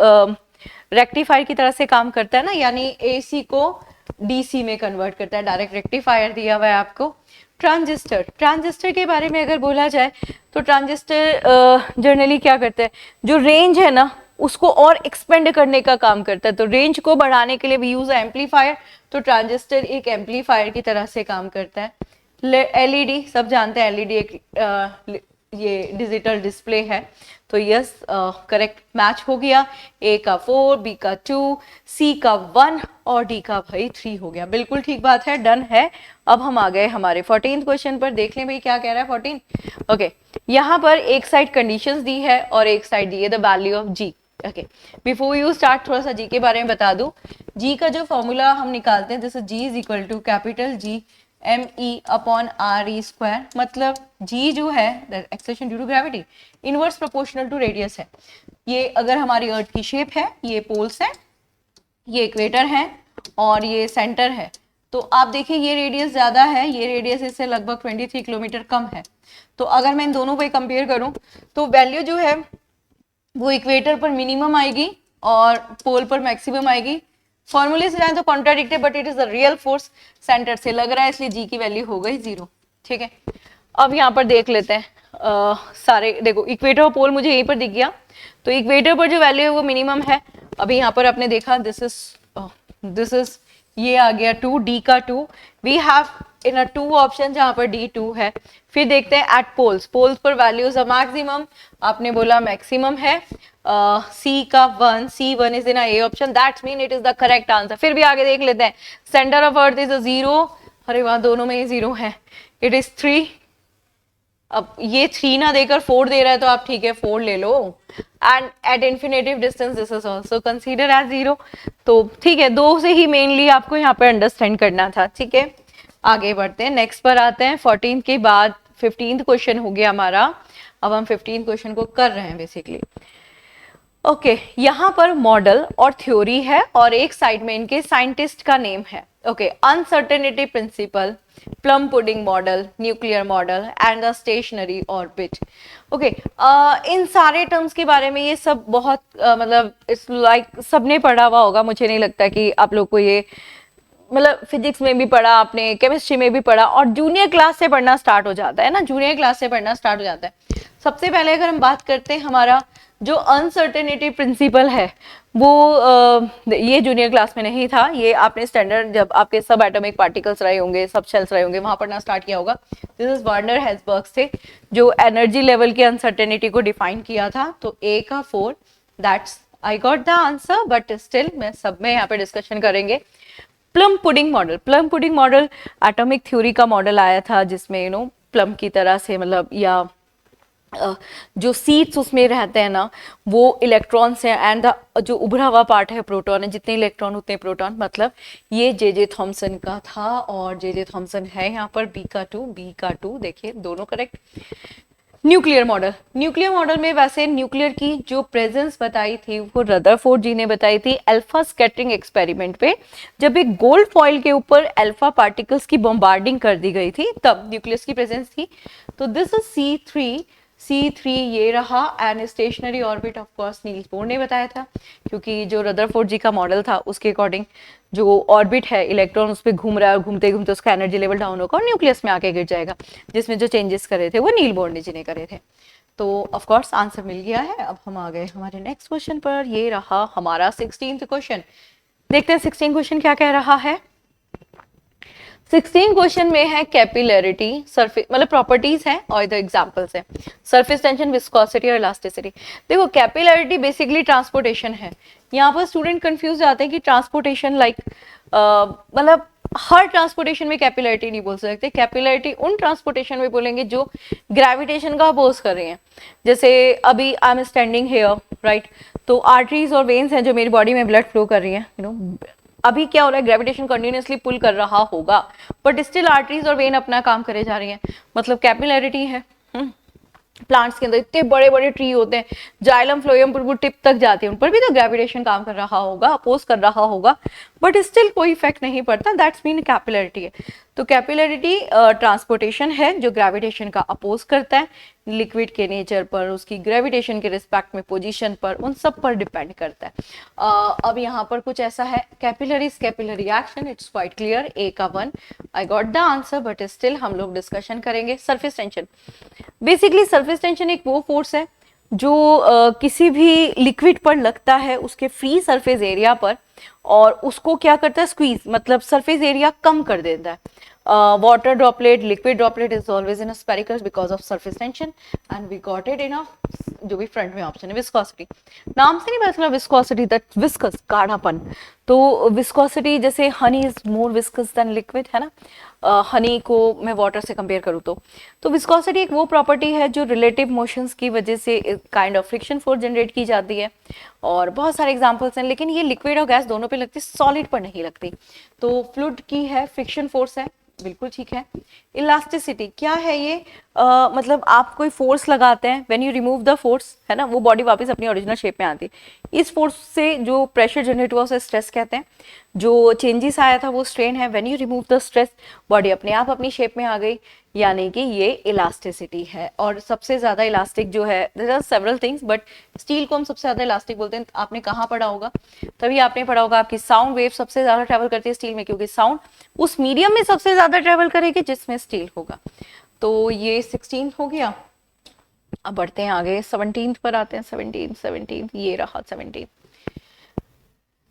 रेक्टिफायर की तरह से काम करता है ना, यानी एसी को डीसी में कन्वर्ट करता है। डायरेक्ट रेक्टिफायर दिया हुआ है आपको। ट्रांजिस्टर, ट्रांजिस्टर के बारे में अगर बोला जाए तो ट्रांजिस्टर जनरली क्या करता है, जो रेंज है ना उसको और एक्सपेंड करने का काम करता है। तो रेंज को बढ़ाने के लिए भी यूज एम्पलीफायर, तो ट्रांजिस्टर एक एम्पलीफायर की तरह से काम करता है। एलईडी सब जानते हैं, एलईडी एक ये डिजिटल डिस्प्ले है। तो यस, करेक्ट मैच हो गया। ए का 4, बी का 2, सी का 1 और डी का भाई 3 हो गया। बिल्कुल ठीक बात है, डन है। अब हम आ गए हमारे 14th क्वेश्चन पर। देख लें भाई क्या कह रहा है 14। ओके, यहाँ पर एक साइड कंडीशंस दी है और एक साइड दी है the value of G. Okay, before you start थोड़ा सा जी के बारे में बता दूं। जी का जो फॉर्मूला हम निकालते हैं, जैसे g is equal to capital G M E upon R E square. मतलब जी जो है acceleration due to gravity inverse proportional to radius है। ये अगर हमारी अर्थ की शेप है, ये पोल्स है, ये इक्वेटर है और ये सेंटर है। तो आप देखिए ये रेडियस ज्यादा है, ये रेडियस इससे लगभग 23 किलोमीटर कम है। तो अगर मैं इन दोनों को कंपेयर करूं तो वैल्यू जो है वो इक्वेटर पर मिनिमम आएगी और पोल पर मैक्सिमम आएगी। फॉर्मूले से जाए तो contradicted, but it is the real force centre से लग रहा है, इसलिए जी की वैल्यू हो गई 0। ठीक है, अब यहाँ पर देख लेते हैं सारे। देखो इक्वेटर और पोल मुझे यहीं पर दिख गया, तो इक्वेटर पर जो वैल्यू है वो मिनिमम है। अभी यहाँ पर आपने देखा दिस इज ये आ गया 2, डी का 2। We have in a 2 option जहां पर डी 2 है। फिर देखते हैं एट पोल्स, पोल्स पर वैल्यूज मैक्सिमम, आपने बोला मैक्सिमम है। सी का 1, C1 is in A option, that's mean it is the correct answer. फिर भी आगे देख लेते हैं, centre of earth is a 0। अरे वहां दोनों में ही 0 है, इट इज 3। अब ये 3 ना देकर 4 दे रहा है तो आप ठीक है 4 ले लो। And at infinitive distance this is also consider as 0। तो ठीक है, 2 से ही मेनली आपको यहाँ पे अंडरस्टैंड करना था। ठीक है, आगे बढ़ते हैं, नेक्स्ट पर आते हैं। 14 के बाद 15th क्वेश्चन हो गया हमारा। अब हम 15th क्वेश्चन को कर रहे हैं बेसिकली। ओके, यहाँ पर मॉडल और थ्योरी है और एक साइड में इनके साइंटिस्ट का नेम है। Okay, uncertainty principle, plum pudding model, nuclear model and the stationary orbit. Okay, इन सारे टर्म्स के बारे में ये सब बहुत मतलब इट्स लाइक सबने पढ़ा हुआ होगा। मुझे नहीं लगता कि आप लोग को ये मतलब फिजिक्स में भी पढ़ा आपने, केमिस्ट्री में भी पढ़ा, और जूनियर क्लास से पढ़ना स्टार्ट हो जाता है ना, जूनियर क्लास से पढ़ना स्टार्ट हो जाता है। सबसे पहले अगर हम बात करते हैं हमारा जो अनसर्टेनिटी प्रिंसिपल है वो ये जूनियर क्लास में नहीं था, ये आपने स्टैंडर्ड जब आपके सब एटॉमिक पार्टिकल्स रहे होंगे, सब शेल्स रहे होंगे, वहां पढ़ना स्टार्ट किया होगा। दिस इज वर्नर हेल्सबर्ग से जो एनर्जी लेवल की अनसर्टेनिटी को डिफाइन किया था। तो ए का 4, that's I got the answer, but still मैं सब में यहाँ पे डिस्कशन करेंगे। Plum pudding model, plum pudding model atomic theory का मॉडल आया था जिसमें प्लम की तरह से मतलब या जो सीट्स उसमें रहते हैं ना, वो इलेक्ट्रॉन्स हैं, एंड द जो उभरा हुआ पार्ट है प्रोटॉन है, जितने इलेक्ट्रॉन उतने प्रोटॉन। मतलब ये जे थॉमसन का था, और जे थॉमसन है यहाँ पर बी का टू, देखिए दोनों करेक्ट। न्यूक्लियर मॉडल में वैसे न्यूक्लियर की जो प्रेजेंस बताई थी वो रदरफोर्ड जी ने बताई थी अल्फा स्कैटरिंग एक्सपेरिमेंट पे, जब एक गोल्ड फॉइल के ऊपर अल्फा पार्टिकल्स की बॉम्बार्डिंग कर दी गई थी, तब न्यूक्लियस की प्रेजेंस थी। तो दिस इज C3 ये रहा, and stationery orbit of course Niels Bohr ने बताया था, क्योंकि जो रदरफोर्ड जी का मॉडल था उसके अकॉर्डिंग जो ऑर्बिट है, इलेक्ट्रॉन उस पर घूम रहा है और घूमते घूमते उसका एनर्जी लेवल डाउन होगा और न्यूक्लियस में आके गिर जाएगा, जिसमें जो चेंजेस करे थे वो नील बोर जी ने करे थे। तो ऑफ कोर्स आंसर मिल गया है। अब हम आ गए हमारे नेक्स्ट क्वेश्चन पर, ये रहा हमारा 16th क्वेश्चन। देखते हैं 16 क्वेश्चन क्या कह रहा है। 16 क्वेश्चन में है कैपिलरिटी, सरफेस मतलब प्रॉपर्टीज है और इधर एग्जांपल्स है, सरफेस टेंशन, विस्कोसिटी और इलास्टिसिटी। देखो कैपिलरिटी बेसिकली ट्रांसपोर्टेशन है। यहाँ पर स्टूडेंट कंफ्यूज जाते हैं कि ट्रांसपोर्टेशन लाइक मतलब हर ट्रांसपोर्टेशन में कैपिलरिटी नहीं बोल सकते। कैपिलरिटी उन ट्रांसपोर्टेशन में बोलेंगे जो ग्रेविटेशन का अपोज कर रही हैं। जैसे अभी I am standing here right, तो आर्टरीज और वेन्स हैं जो मेरी बॉडी में ब्लड फ्लो कर रही हैं, यू नो अभी क्या हो रहा है, ग्रेविटेशन कंटिन्यूअसली पुल कर रहा होगा, बट स्टिल आर्टरीज और वेन अपना काम करे जा रही हैं, मतलब कैपिलरिटी है। प्लांट्स के अंदर इतने बड़े बड़े ट्री होते हैं, जाइलम फ्लोएम पर टिप तक जाती है, उन पर भी तो ग्रेविटेशन काम कर रहा होगा, अपोज कर रहा होगा, बट स्टिल कोई इफेक्ट नहीं पड़ता, दैट्स मीन कैपिलरिटी है। तो कैपिलरिटी ट्रांसपोर्टेशन है जो ग्रेविटेशन का अपोज करता है, लिक्विड के नेचर पर, उसकी ग्रेविटेशन के रिस्पेक्ट में पोजीशन पर, उन सब पर डिपेंड करता है। अब यहाँ पर कुछ ऐसा है, capillaries capillary action, it's quite clear, A का 1 I got the answer, but still हम लोग डिस्कशन करेंगे। Surface tension, basically surface tension एक वो फोर्स है जो किसी भी लिक्विड पर लगता है उसके फ्री सरफेस एरिया पर, और उसको क्या करता है, स्क्वीज मतलब सरफेस एरिया कम कर देता है। Water droplet, liquid droplet is always in a spherical because of surface tension, and we got it in a जो भी फ्रंट में ऑप्शन है विस्कोसिटी। नाम से नहीं पता चला विस्कोसिटी, दैट विस्कस गाढ़ापन। तो विस्कोसिटी जैसे honey is more viscous than liquid है ना, हनी को मैं वाटर से कंपेयर करूँ तो विस्कोसिटी एक वो प्रॉपर्टी है जो रिलेटिव मोशंस की वजह से kind of friction force generate की जाती है, और बहुत सारे एग्जांपल्स हैं, लेकिन ये लिक्विड और गैस दोनों पे लगती है, सॉलिड पर नहीं लगती। तो फ्लूइड की है, फ्रिक्शन फोर्स है, बिल्कुल ठीक है। इलास्टिसिटी क्या है ये, मतलब आप कोई फोर्स लगाते हैं, when you remove the force है ना, वो बॉडी वापस अपनी ओरिजिनल शेप में आती है। इस फोर्स से जो प्रेशर जनरेट हुआ उसे स्ट्रेस कहते हैं, जो चेंजेस आया था वो स्ट्रेन है। When you remove the stress, body अपने आप अपनी शेप में आ गई, यानी कि ये इलास्टिसिटी है। और सबसे ज्यादा इलास्टिक जो है, there are several things, but steel को हम सबसे ज्यादा इलास्टिक बोलते हैं। आपने कहाँ पढ़ा होगा, तभी आपने पढ़ा होगा, आपकी साउंड वेव सबसे ज्यादा ट्रेवल करती है स्टील में, क्योंकि साउंड उस मीडियम में सबसे ज्यादा ट्रेवल करेगी जिसमें स्टील होगा। तो ये 16 हो गया। अब बढ़ते हैं आगे, 17 पर आते हैं। 17 ये रहा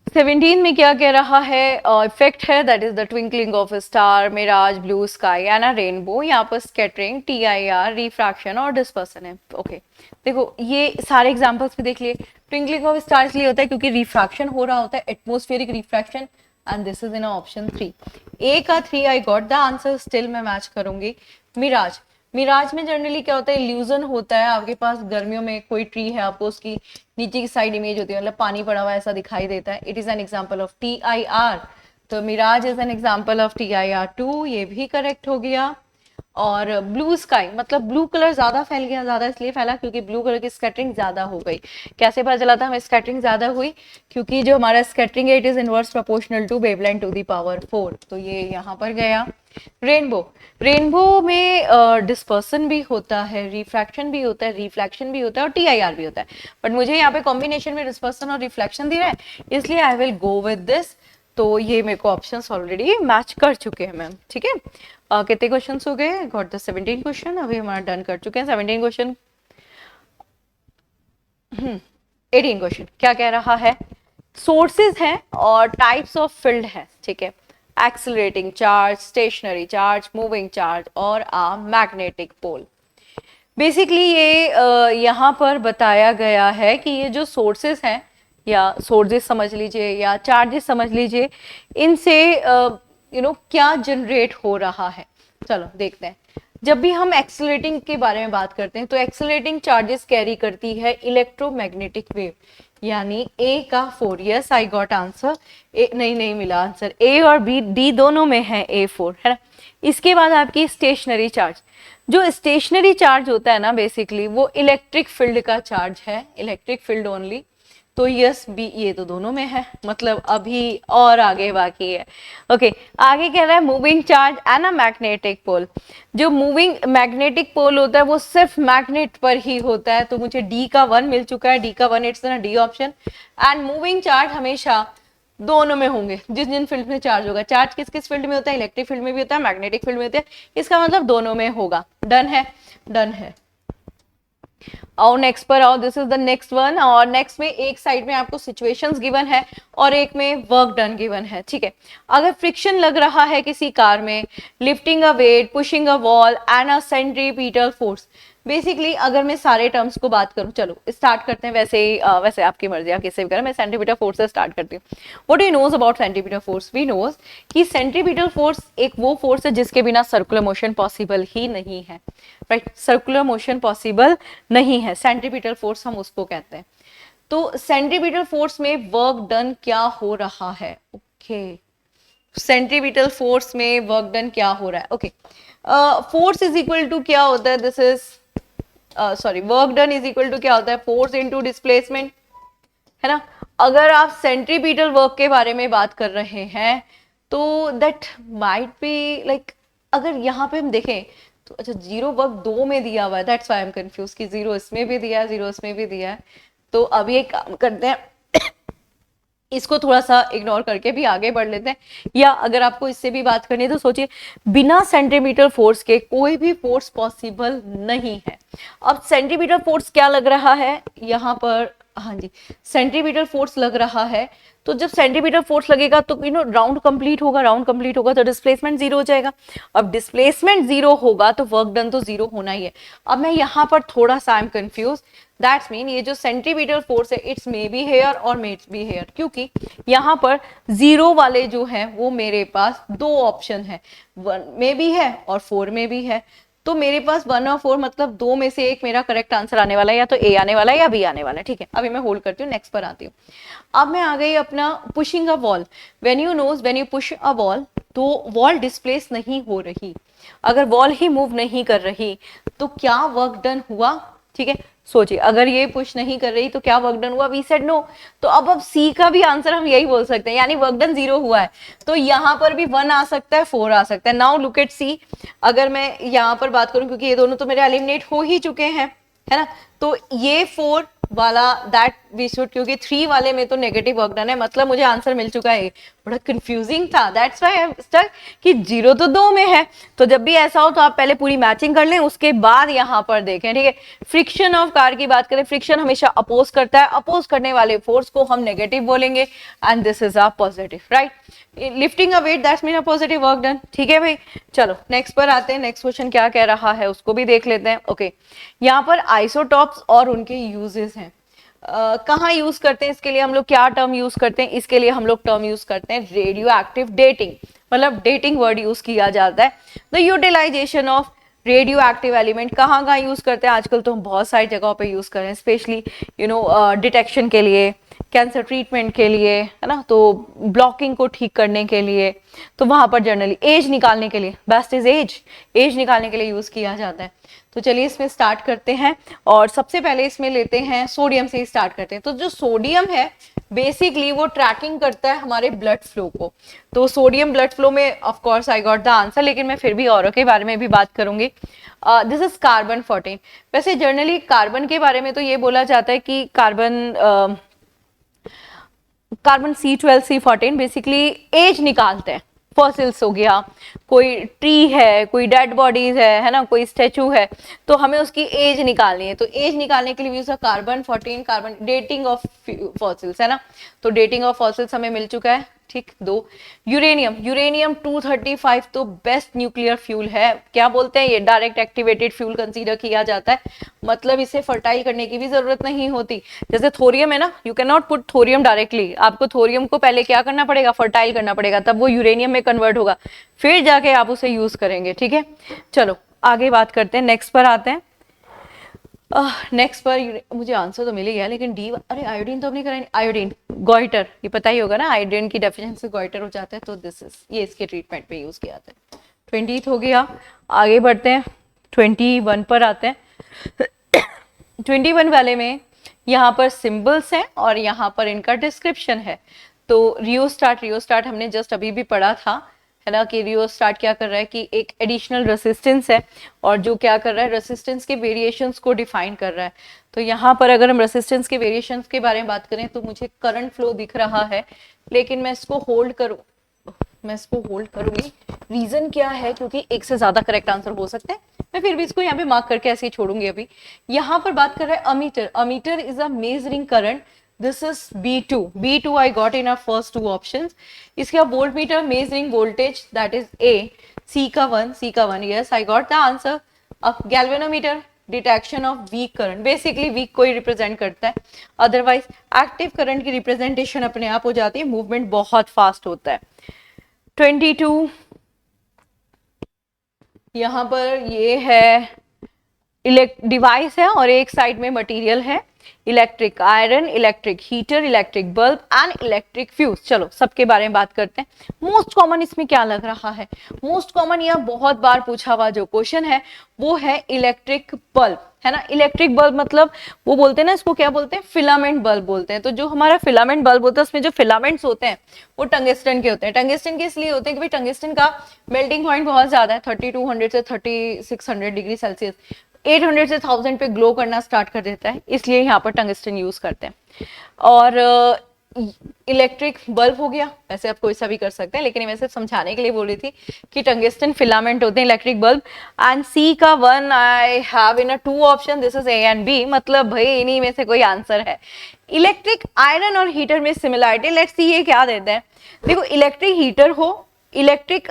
17 में क्या कह रहा है, इफेक्ट है that is the twinkling of star, mirage, blue sky या ना रेनबो, यहाँ पर स्कैटरिंग, TIR, रिफ्रैक्शन और डिस्पर्सन है। ओके देखो ये सारे एग्जांपल्स भी देख लिए। ट्विंकलिंग ऑफ स्टार इसलिए होता है क्योंकि रिफ्रैक्शन हो रहा होता है, atmospheric refraction, and this is in option 3। ए का 3 आई गॉट द आंसर, स्टिल मैं मैच करूंगी। मिराज, मिराज में जनरली क्या होता है, इल्यूजन होता है, आपके पास गर्मियों में कोई ट्री है, आपको उसकी नीचे की साइड इमेज होती है, मतलब पानी पड़ा हुआ ऐसा दिखाई देता है। It is an example of TIR, तो mirage is an example of TIR2, ये भी करेक्ट हो गया। और ब्लू स्काई मतलब ब्लू कलर ज्यादा फैल गया, ज्यादा इसलिए फैला क्योंकि ब्लू कलर की स्कैटरिंग ज्यादा हो गई। कैसे पता चला था हमें स्कैटरिंग ज्यादा हुई, क्योंकि जो हमारा स्कैटरिंग है it is inverse proportional to wavelength to the power 4, तो ये यहाँ पर गया। रेनबो, रेनबो में डिस्पर्सन भी होता है, रिफ्रैक्शन भी होता है, रिफ्लेक्शन भी होता है और TIR भी होता है, बट मुझे यहाँ पे कॉम्बिनेशन में डिस्पर्सन और रिफ्लेक्शन दिया है, इसलिए I will go with this. तो ये मेरे को ऑप्शंस ऑलरेडी मैच कर चुके हैं मैम, ठीक है। कितने क्वेश्चन हो गए, गॉट द 17 क्वेश्चन, अभी हमारा डन कर चुके हैं 17 क्वेश्चन। 18 क्वेश्चन क्या कह रहा है, सोर्सेज हैं और टाइप्स ऑफ फील्ड है, ठीक है। Accelerating charge, stationary charge, moving charge और अ मैग्नेटिक पोल। बेसिकली ये यहाँ पर बताया गया है कि ये जो सोर्सेज हैं, या सोर्सेज समझ लीजिए या चार्जेस समझ लीजिए, इनसे क्या जनरेट हो रहा है। चलो देखते हैं। जब भी हम एक्सेलरेटिंग के बारे में बात करते हैं तो एक्सेलरेटिंग चार्जेस कैरी करती है इलेक्ट्रोमैग्नेटिक वेव, यानी ए का 4, यस आई गॉट आंसर, नहीं मिला आंसर, ए और बी डी दोनों में है A4, है ना। इसके बाद आपकी स्टेशनरी चार्ज, जो स्टेशनरी चार्ज होता है ना बेसिकली वो इलेक्ट्रिक फील्ड का चार्ज है, इलेक्ट्रिक फील्ड ओनली, तो यस बी ये तो दोनों में है, मतलब अभी और आगे बाकी है। ओके आगे कह रहा है moving charge and a magnetic pole, जो मूविंग मैग्नेटिक पोल होता है वो सिर्फ मैग्नेट पर ही होता है, तो मुझे डी का 1 मिल चुका है, डी का 1 इट्स ना D option. And moving charge हमेशा दोनों में होंगे, जिस जिन फील्ड में चार्ज होगा, चार्ज किस किस फील्ड में होता है, इलेक्ट्रिक फील्ड में भी होता है, मैग्नेटिक फील्ड में होता है, इसका मतलब दोनों में होगा। डन है, डन है। और नेक्स्ट पर आओ, this is the next one, और नेक्स्ट में एक साइड में आपको सिचुएशंस गिवन है और एक में वर्क डन गिवन है, ठीक है। अगर फ्रिक्शन लग रहा है किसी कार में, lifting a weight, pushing a wall and a centripetal force, basically अगर मैं सारे टर्म्स को बात करूं, चलो स्टार्ट करते हैं, वैसे आपकी मर्जी, आप किससे भी करें, मैं सेंट्रीपिटल फोर्स से स्टार्ट करती हूँ। What you knows about centripetal force? We knows कि सेंट्रीपिटल फोर्स एक वो फोर्स है जिसके बिना सर्कुलर मोशन पॉसिबल ही नहीं है, राइट, सर्कुलर मोशन पॉसिबल नहीं है, सेंट्रीपिटल फोर्स हम उसको कहते हैं। तो सेंट्रीपिटल फोर्स में वर्क डन क्या हो रहा है? ओके, सेंट्रीपिटल फोर्स में वर्क डन क्या हो रहा है? Okay, force is equal to क्या होता है, this is work done is equal to क्या होता है, फोर्स इनटू डिस्प्लेसमेंट, है ना। अगर आप सेंट्रीपिटल वर्क के बारे में बात कर रहे हैं तो दैट माइट बी लाइक, अगर यहाँ पे हम देखें तो अच्छा जीरो वर्क 2 में दिया हुआ है, that's why I M confuse कि 0 इसमें भी दिया है, 0 इसमें भी दिया है। तो अभी एक काम करते हैं, इसको थोड़ा सा इग्नोर करके भी आगे बढ़ लेते हैं, या अगर आपको इससे भी बात करनी है तो सोचिए बिना सेंटीमीटर फोर्स के कोई भी फोर्स पॉसिबल नहीं है। अब सेंटीमीटर फोर्स क्या लग रहा है यहाँ पर, हाँ जी सेंटीमीटर फोर्स लग रहा है, तो जब सेंटीमीटर फोर्स लगेगा तो राउंड कंप्लीट होगा, राउंड कंप्लीट होगा तो डिस्प्लेसमेंट 0 हो जाएगा। अब डिस्प्लेसमेंट 0 होगा तो वर्क डन तो 0 होना ही है। अब मैं यहाँ पर थोड़ा सा I am confuse, that's mean ये जो सेंटीमीटर फोर्स है इट्स मे बी हेयर और मे बी हेयर, क्योंकि यहाँ पर 0 वाले जो है वो मेरे पास 2 ऑप्शन है, 1 में भी है और 4 में भी है, तो मेरे पास 1 और 4 मतलब 2 में से एक मेरा करेक्ट आंसर आने वाला है, या तो ए आने वाला है या बी आने वाला है, ठीक है। अभी मैं होल्ड करती हूँ, नेक्स्ट पर आती हूँ। अब मैं आ गई अपना pushing a wall, when you push a wall तो वॉल डिस्प्लेस नहीं हो रही, अगर वॉल ही मूव नहीं कर रही तो क्या वर्क डन हुआ, ठीक है। सोचिए अगर ये पुश नहीं कर रही तो क्या वर्क डन हुआ, वी सेड नो, तो अब सी का भी आंसर हम यही बोल सकते हैं, यानी वर्क डन 0 हुआ है, तो यहाँ पर भी 1 आ सकता है, 4 आ सकता है। नाउ लुक एट सी, अगर मैं यहाँ पर बात करूं क्योंकि ये दोनों तो मेरे एलिमिनेट हो ही चुके हैं, है ना, तो ये 4 वाला दैट वी शुड, क्योंकि 3 वाले में तो नेगेटिव वर्क डन है, मतलब मुझे आंसर मिल चुका है। बड़ा कंफ्यूजिंग था, that's why I am stuck कि 0 तो 2 में है, तो जब भी ऐसा हो तो आप पहले पूरी मैचिंग कर लें, उसके बाद यहाँ पर देखें, ठीक है। फ्रिक्शन ऑफ कार की बात करें, फ्रिक्शन हमेशा अपोज करता है, अपोज करने वाले फोर्स को हम नेगेटिव बोलेंगे and this is a positive, right. Lifting a weight that's mean a positive work done, ठीक है भाई। चलो नेक्स्ट पर आते हैं, नेक्स्ट क्वेश्चन क्या कह रहा है उसको भी देख लेते हैं। ओके, यहाँ पर आइसोटॉप्स और उनके यूजेस हैं, कहाँ यूज करते हैं, इसके लिए हम लोग क्या टर्म यूज करते हैं, इसके लिए हम लोग टर्म यूज करते हैं रेडियो एक्टिव डेटिंग, मतलब डेटिंग वर्ड यूज किया जाता है। The utilization of radioactive element कहाँ कहाँ यूज करते हैं, आजकल तो हम बहुत सारी जगहों पे यूज कर रहे हैं, स्पेशली डिटेक्शन के लिए, कैंसर ट्रीटमेंट के लिए, है ना, तो ब्लॉकिंग को ठीक करने के लिए, तो वहां पर जनरली एज निकालने के लिए, बेस्ट इज एज निकालने के लिए यूज किया जाता है। तो चलिए इसमें स्टार्ट करते हैं, और सबसे पहले इसमें लेते हैं सोडियम से ही स्टार्ट करते हैं। तो जो सोडियम है बेसिकली वो ट्रैकिंग करता है हमारे ब्लड फ्लो को, तो सोडियम ब्लड फ्लो में of course I got the answer, लेकिन मैं फिर भी औरों के बारे में भी बात करूंगी। This is carbon 14। वैसे जनरली कार्बन के बारे में तो ये बोला जाता है कि carbon C12 C14 basically as निकालते हैं, फॉसिल्स हो गया, कोई ट्री है, कोई डेड बॉडीज है ना, कोई स्टैचू है, तो हमें उसकी एज निकालनी है, तो एज निकालने के लिए use carbon 14, carbon dating of fossils, है ना, तो डेटिंग ऑफ फॉसिल्स हमें मिल चुका है, ठीक। 2 यूरेनियम 235 तो बेस्ट न्यूक्लियर फ्यूल है, क्या बोलते हैं ये डायरेक्ट एक्टिवेटेड फ्यूल कंसीडर किया जाता है, मतलब इसे फर्टाइल करने की भी जरूरत नहीं होती। जैसे थोरियम है ना, you can not put thorium directly, आपको थोरियम को पहले क्या करना पड़ेगा, फर्टाइल करना पड़ेगा, तब वो यूरेनियम में कन्वर्ट होगा, फिर जाके आप उसे यूज करेंगे, ठीक है। चलो आगे बात करते हैं, नेक्स्ट पर आते हैं। नेक्स्ट पर मुझे आंसर तो मिल ही गया, लेकिन डी, अरे आयोडीन तो अपनी कराएंगे, आयोडीन गॉइटर, ये पता ही होगा ना, आयोडीन की डेफिशिएंसी गॉइटर हो जाता है, तो दिस इज, ये इसके ट्रीटमेंट में यूज किया जाता है। 20 हो गया, आगे बढ़ते हैं 21 पर आते हैं। 21 वाले में यहाँ पर सिंबल्स हैं और यहाँ पर इनका डिस्क्रिप्शन है। तो रियोस्टाट हमने जस्ट अभी भी पढ़ा था, है ना, कि रियोस्टाट क्या कर रहा है कि एक एडिशनल रेसिस्टेंस है और जो क्या कर रहा है, रेसिस्टेंस के वेरिएशंस को डिफाइन कर रहा है। तो यहाँ पर अगर हम रेसिस्टेंस के वेरिएशंस के बारे में बात करें तो मुझे करंट फ्लो दिख रहा है, लेकिन मैं इसको होल्ड करूंगी। रीजन क्या है, क्योंकि एक से ज्यादा करेक्ट आंसर हो सकते हैं, मैं फिर भी इसको यहाँ पे मार्क करके ऐसे ही छोड़ूंगी। अभी यहाँ पर बात कर रहा है ammeter. Ammeter is a measuring current, this is B2 I got in our first two options। इसके बाद voltmeter measuring voltage, that is A। C का one, yes I got the answer. अब galvanometer, detection of weak current, basically weak को ही represent करता है, otherwise active current की representation अपने आप हो जाती है, मूवमेंट बहुत फास्ट होता है। 22 यहाँ पर ये है डिवाइस है और एक साइड में मटेरियल है, electric iron, electric heater, electric bulb and electric fuse. चलो सबके बारे में बात करते हैं। मोस्ट कॉमन इसमें क्या लग रहा है, मोस्ट कॉमन यह बहुत बार पूछा हुआ जो क्वेश्चन है वो है इलेक्ट्रिक बल्ब, है ना। इलेक्ट्रिक बल्ब मतलब वो बोलते हैं ना, इसको क्या बोलते हैं, फिलामेंट बल्ब बोलते हैं। तो जो हमारा फिलामेंट बल्ब होता है उसमें जो फिलामेंट्स होते हैं वो टंगस्टन के होते हैं। टंगस्टन के इसलिए होते हैं क्योंकि टंगस्टन का मेल्टिंग पॉइंट बहुत ज्यादा है, 3200 से 3600 डिग्री सेल्सियस, 800 से 1000 पे ग्लो करना स्टार्ट कर देता है, इसलिए यहाँ पर टंगस्टन यूज करते हैं। और इलेक्ट्रिक बल्ब हो गया, वैसे आप कोई सा भी कर सकते हैं, लेकिन मैं सिर्फ समझाने के लिए बोल रही थी कि टंगस्टन फिलामेंट होते हैं इलेक्ट्रिक बल्ब। एंड सी का one I have in a 2 option, this is A and B, मतलब भाई इन्हीं में से कोई आंसर है। इलेक्ट्रिक आयरन और हीटर में सिमिलरिटी, लेट्स सी ये क्या देते हैं। देखो इलेक्ट्रिक हीटर हो, इलेक्ट्रिक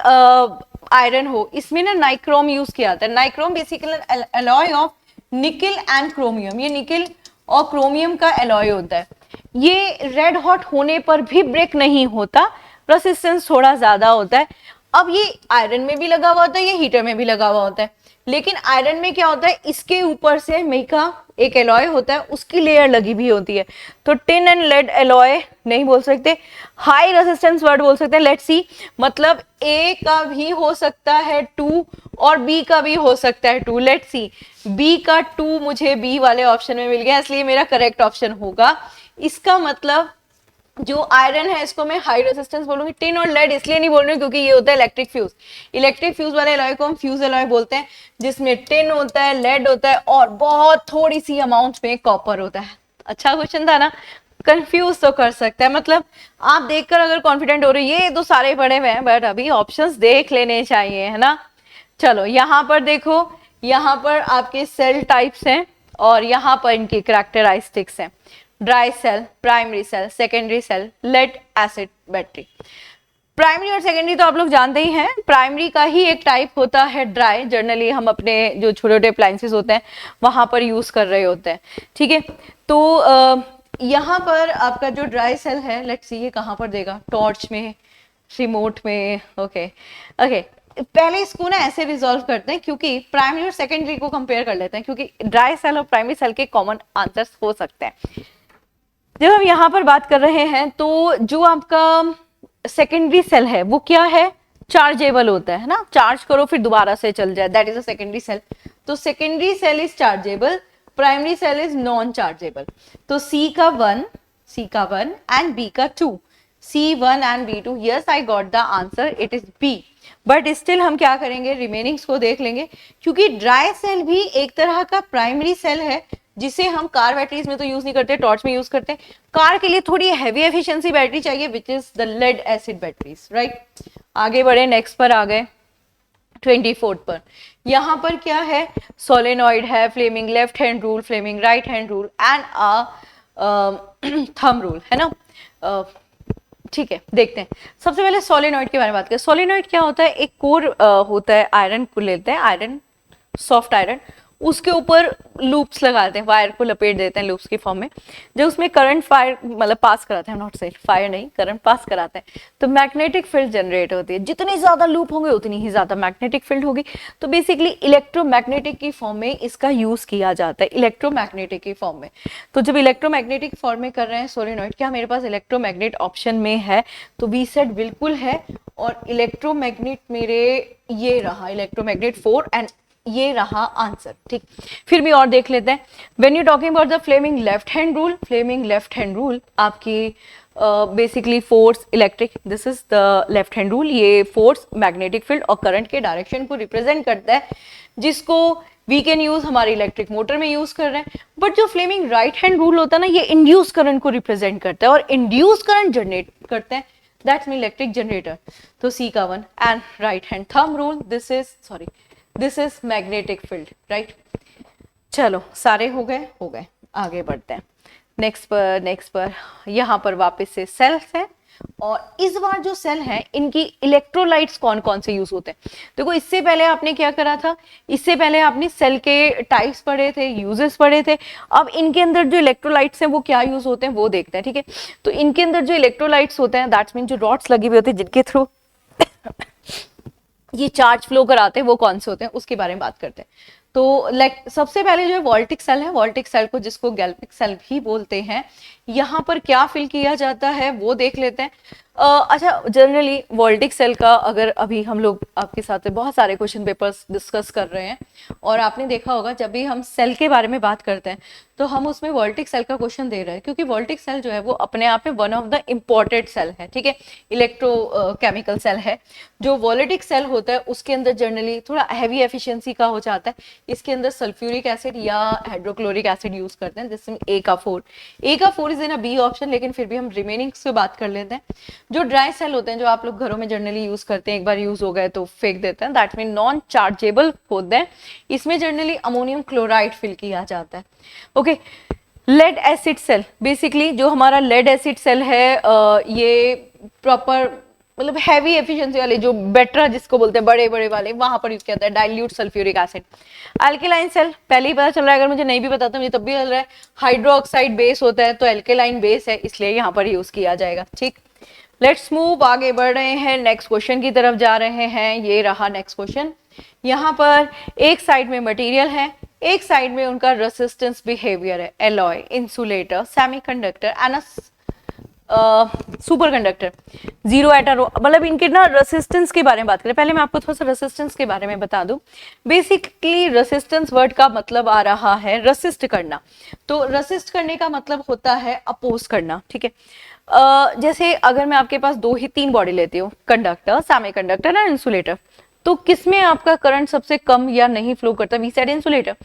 आयरन हो, इसमें ना नाइक्रोम यूज किया जाता है। नाइक्रोम बेसिकली एलॉय ऑफ निकल एंड क्रोमियम, ये निकल और क्रोमियम का एलॉय होता है। ये रेड हॉट होने पर भी ब्रेक नहीं होता, रेसिस्टेंस थोड़ा ज्यादा होता है। अब ये आयरन में भी लगा हुआ होता है, ये हीटर में भी लगा हुआ होता है, लेकिन आयरन में क्या होता है, इसके ऊपर से मिका एक एलॉय होता है, उसकी लेयर लगी भी होती है। तो टिन एंड लेड एलॉय नहीं बोल सकते, हाई रेजिस्टेंस वर्ड बोल सकते हैं। लेट्स सी, मतलब ए का भी हो सकता है 2 और बी का भी हो सकता है 2। लेट्स सी, बी का 2 मुझे बी वाले ऑप्शन में मिल गया, इसलिए मेरा करेक्ट ऑप्शन होगा। इसका मतलब जो आयरन है इसको मैं हाई रेजिस्टेंस बोलूंगी। टिन और लेड इसलिए नहीं बोल रही हूँ क्योंकि ये होता है इलेक्ट्रिक फ्यूज। इलेक्ट्रिक फ्यूज वाले एलॉय को हम फ्यूज एलॉय बोलते हैं, जिसमें टिन होता है, लेड होता है और बहुत थोड़ी सी अमाउंट में कॉपर होता है। अच्छा क्वेश्चन था ना, कंफ्यूज तो कर सकता है, मतलब आप देखकर अगर कॉन्फिडेंट हो रही है ये तो सारे पढ़े हुए हैं, बट अभी ऑप्शंस देख लेने चाहिए, है ना। चलो यहाँ पर देखो, यहाँ पर आपके सेल टाइप्स हैं और यहाँ पर इनकी कैरेक्टरिस्टिक्स हैं। Dry cell, primary cell, secondary cell, lead acid battery. Primary और सेकेंडरी तो आप लोग जानते ही हैं। प्राइमरी का ही एक टाइप होता है ड्राई, जनरली हम अपने जो छोटे छोटे अप्लायंसेस होते हैं वहां पर यूज कर रहे होते हैं, ठीक है। तो यहाँ पर आपका जो ड्राई सेल है, लेट्स सी ये कहाँ पर देगा, टॉर्च में, रिमोट में, ओके ओके। पहले इसको ना ऐसे रिजॉल्व करते हैं, क्योंकि प्राइमरी और सेकेंडरी को कंपेयर कर लेते हैं, क्योंकि ड्राई सेल और प्राइमरी सेल के कॉमन आंसर्स हो सकते हैं। जब हम यहाँ पर बात कर रहे हैं तो जो आपका सेकेंडरी सेल है वो क्या है, चार्जेबल होता है ना, चार्ज करो फिर दोबारा से चल जाए, that is a secondary cell. तो secondary cell is chargeable, primary cell is non chargeable. तो C का 1 एंड B का 2, C1 and B2, yes I got the answer, it is B। But still हम क्या करेंगे, रिमेनिंग्स को देख लेंगे, क्योंकि ड्राई सेल भी एक तरह का प्राइमरी सेल है जिसे हम कार बैटरीज में तो यूज नहीं करते, टॉर्च में यूज करते हैं। कार के लिए थोड़ी हैवी एफिशिएंसी बैटरी चाहिए, which is the lead acid batteries, right. आगे बढ़े, नेक्स्ट पर आ गए 24 पर। यहाँ पर क्या है, सोलेनॉइड है, Fleming left hand rule, Fleming right hand rule and thumb rule, है ना। ठीक है, देखते हैं। सबसे पहले सोलेनॉइड के बारे में बात करें। सोलेनॉइड क्या होता है, एक कोर होता है, आयरन को लेते हैं, आयरन, सॉफ्ट आयरन, उसके ऊपर लूप्स लगाते हैं, वायर को लपेट देते हैं लूप्स की फॉर्म में, जब उसमें करंट फायर मतलब पास कराते हैं, नॉट से फायर नहीं, करंट पास कराते हैं, तो मैग्नेटिक फील्ड जनरेट होती है। जितनी ज्यादा लूप होंगे उतनी ही ज्यादा मैग्नेटिक फील्ड होगी। तो बेसिकली इलेक्ट्रोमैग्नेटिक की फॉर्म में इसका यूज किया जाता है, इलेक्ट्रोमैग्नेटिक की फॉर्म में। तो जब इलेक्ट्रोमैग्नेटिक फॉर्म में कर रहे हैं सोलेनॉइड, क्या मेरे पास इलेक्ट्रोमैग्नेट ऑप्शन में है? तो बी सेट बिल्कुल है, और इलेक्ट्रोमैग्नेट मेरे ये रहा इलेक्ट्रोमैग्नेट 4 एंड ये रहा आंसर। ठीक, फिर भी और देख लेते हैं। When you talking about the Fleming left hand rule, Fleming left hand rule आपकी basically force electric, this is the left hand rule. ये फोर्स मैग्नेटिक फील्ड और करंट के डायरेक्शन को रिप्रेजेंट करता है, जिसको वी कैन यूज हमारे electric motor में यूज कर रहे हैं। बट जो फ्लेमिंग राइट हैंड रूल होता है ना, ये इंड्यूस करंट को रिप्रेजेंट करता है और इंड्यूस करंट जनरेट करते हैं, दैट्स मीन इलेक्ट्रिक जनरेटर। तो सी का 1 and right hand thumb rule, this is magnetic field, right. चलो सारे हो गए, आगे बढ़ते हैं नेक्स्ट पर। यहाँ पर वापस से सेल्स है, और इस बार जो सेल है इनकी इलेक्ट्रोलाइट्स कौन कौन से यूज होते हैं। देखो इससे पहले आपने क्या करा था, इससे पहले आपने सेल के टाइप्स पढ़े थे, यूजेस पढ़े थे। अब इनके अंदर जो इलेक्ट्रोलाइट्स हैं वो क्या यूज होते हैं वो देखते हैं, ठीक है। तो इनके अंदर जो इलेक्ट्रोलाइट्स होते हैं, दैट्स मीन जो रॉड्स लगी हुई होती है जिनके थ्रू ये चार्ज फ्लो कराते हैं, वो कौन से होते हैं उसके बारे में बात करते हैं। तो सबसे पहले जो है वोल्टिक सेल है, वोल्टिक सेल को जिसको गैल्वेनिक सेल भी बोलते हैं, यहाँ पर क्या फिल किया जाता है वो देख लेते हैं। अच्छा, जनरली वोल्टिक सेल का अगर अभी हम लोग आपके साथ बहुत सारे क्वेश्चन पेपर्स डिस्कस कर रहे हैं, और आपने देखा होगा जब भी हम सेल के बारे में बात करते हैं तो हम उसमें वोल्टिक सेल का क्वेश्चन दे रहे हैं, क्योंकि वोल्टिक सेल जो है वो अपने आप में one of the important cell है, ठीक है, इलेक्ट्रो केमिकल सेल है। जो वोलेटिक सेल होता है उसके अंदर जनरली थोड़ा हैवी एफिशिएंसी का हो जाता है, इसके अंदर सल्फ्यूरिक एसिड या हाइड्रोक्लोरिक एसिड यूज करते हैं, जिसमें ए का 4 is in a B option, लेकिन फिर भी हम रिमेनिंग से बात कर लेते हैं। जो ड्राई सेल होते हैं, जो आप लोग घरों में जनरली यूज करते हैं, एक बार यूज हो गए तो फेंक देते हैं, दैट मीन नॉन चार्जेबल होते हैं। इसमें जनरली अमोनियम क्लोराइड फिल किया जाता है। Okay, lead acid cell, basically जो हमारा लेड एसिड सेल है ये प्रॉपर मतलब हैवी एफिशिएंसी वाले, जो बेटरा जिसको बोलते हैं बड़े बड़े वाले, वहां पर यूज किया जाता है dilute sulphuric acid. Alkaline cell पहले ही पता चल रहा है, अगर मुझे नहीं भी पता था मुझे तब भी चल रहा है, हाइड्रोक्साइड बेस होता है तो एल्केलाइन बेस है, इसलिए यहाँ पर यूज किया जाएगा। ठीक, लेट्स मूव, आगे बढ़ रहे हैं, नेक्स्ट क्वेश्चन की तरफ जा रहे हैं। ये रहा नेक्स्ट क्वेश्चन। यहाँ पर एक साइड में मटेरियल है, एक साइड में उनका रेसिस्टेंस बिहेवियर है, alloy, insulator, semiconductor and super conductor, zero एटा, मतलब इनके ना रेसिस्टेंस के बारे में बात करें। पहले मैं आपको थोड़ा सा रेसिस्टेंस के बारे में बता दूं। बेसिकली रेसिस्टेंस वर्ड का मतलब आ रहा है रेसिस्ट करना, तो रेसिस्ट करने का मतलब होता है अपोज करना, ठीक है। जैसे अगर मैं आपके पास 3 बॉडी लेती हूँ, कंडक्टर, सेमीकंडक्टर एंड इंसुलेटर, तो किसमें आपका करंट सबसे कम या नहीं फ्लो करता? We side insulator.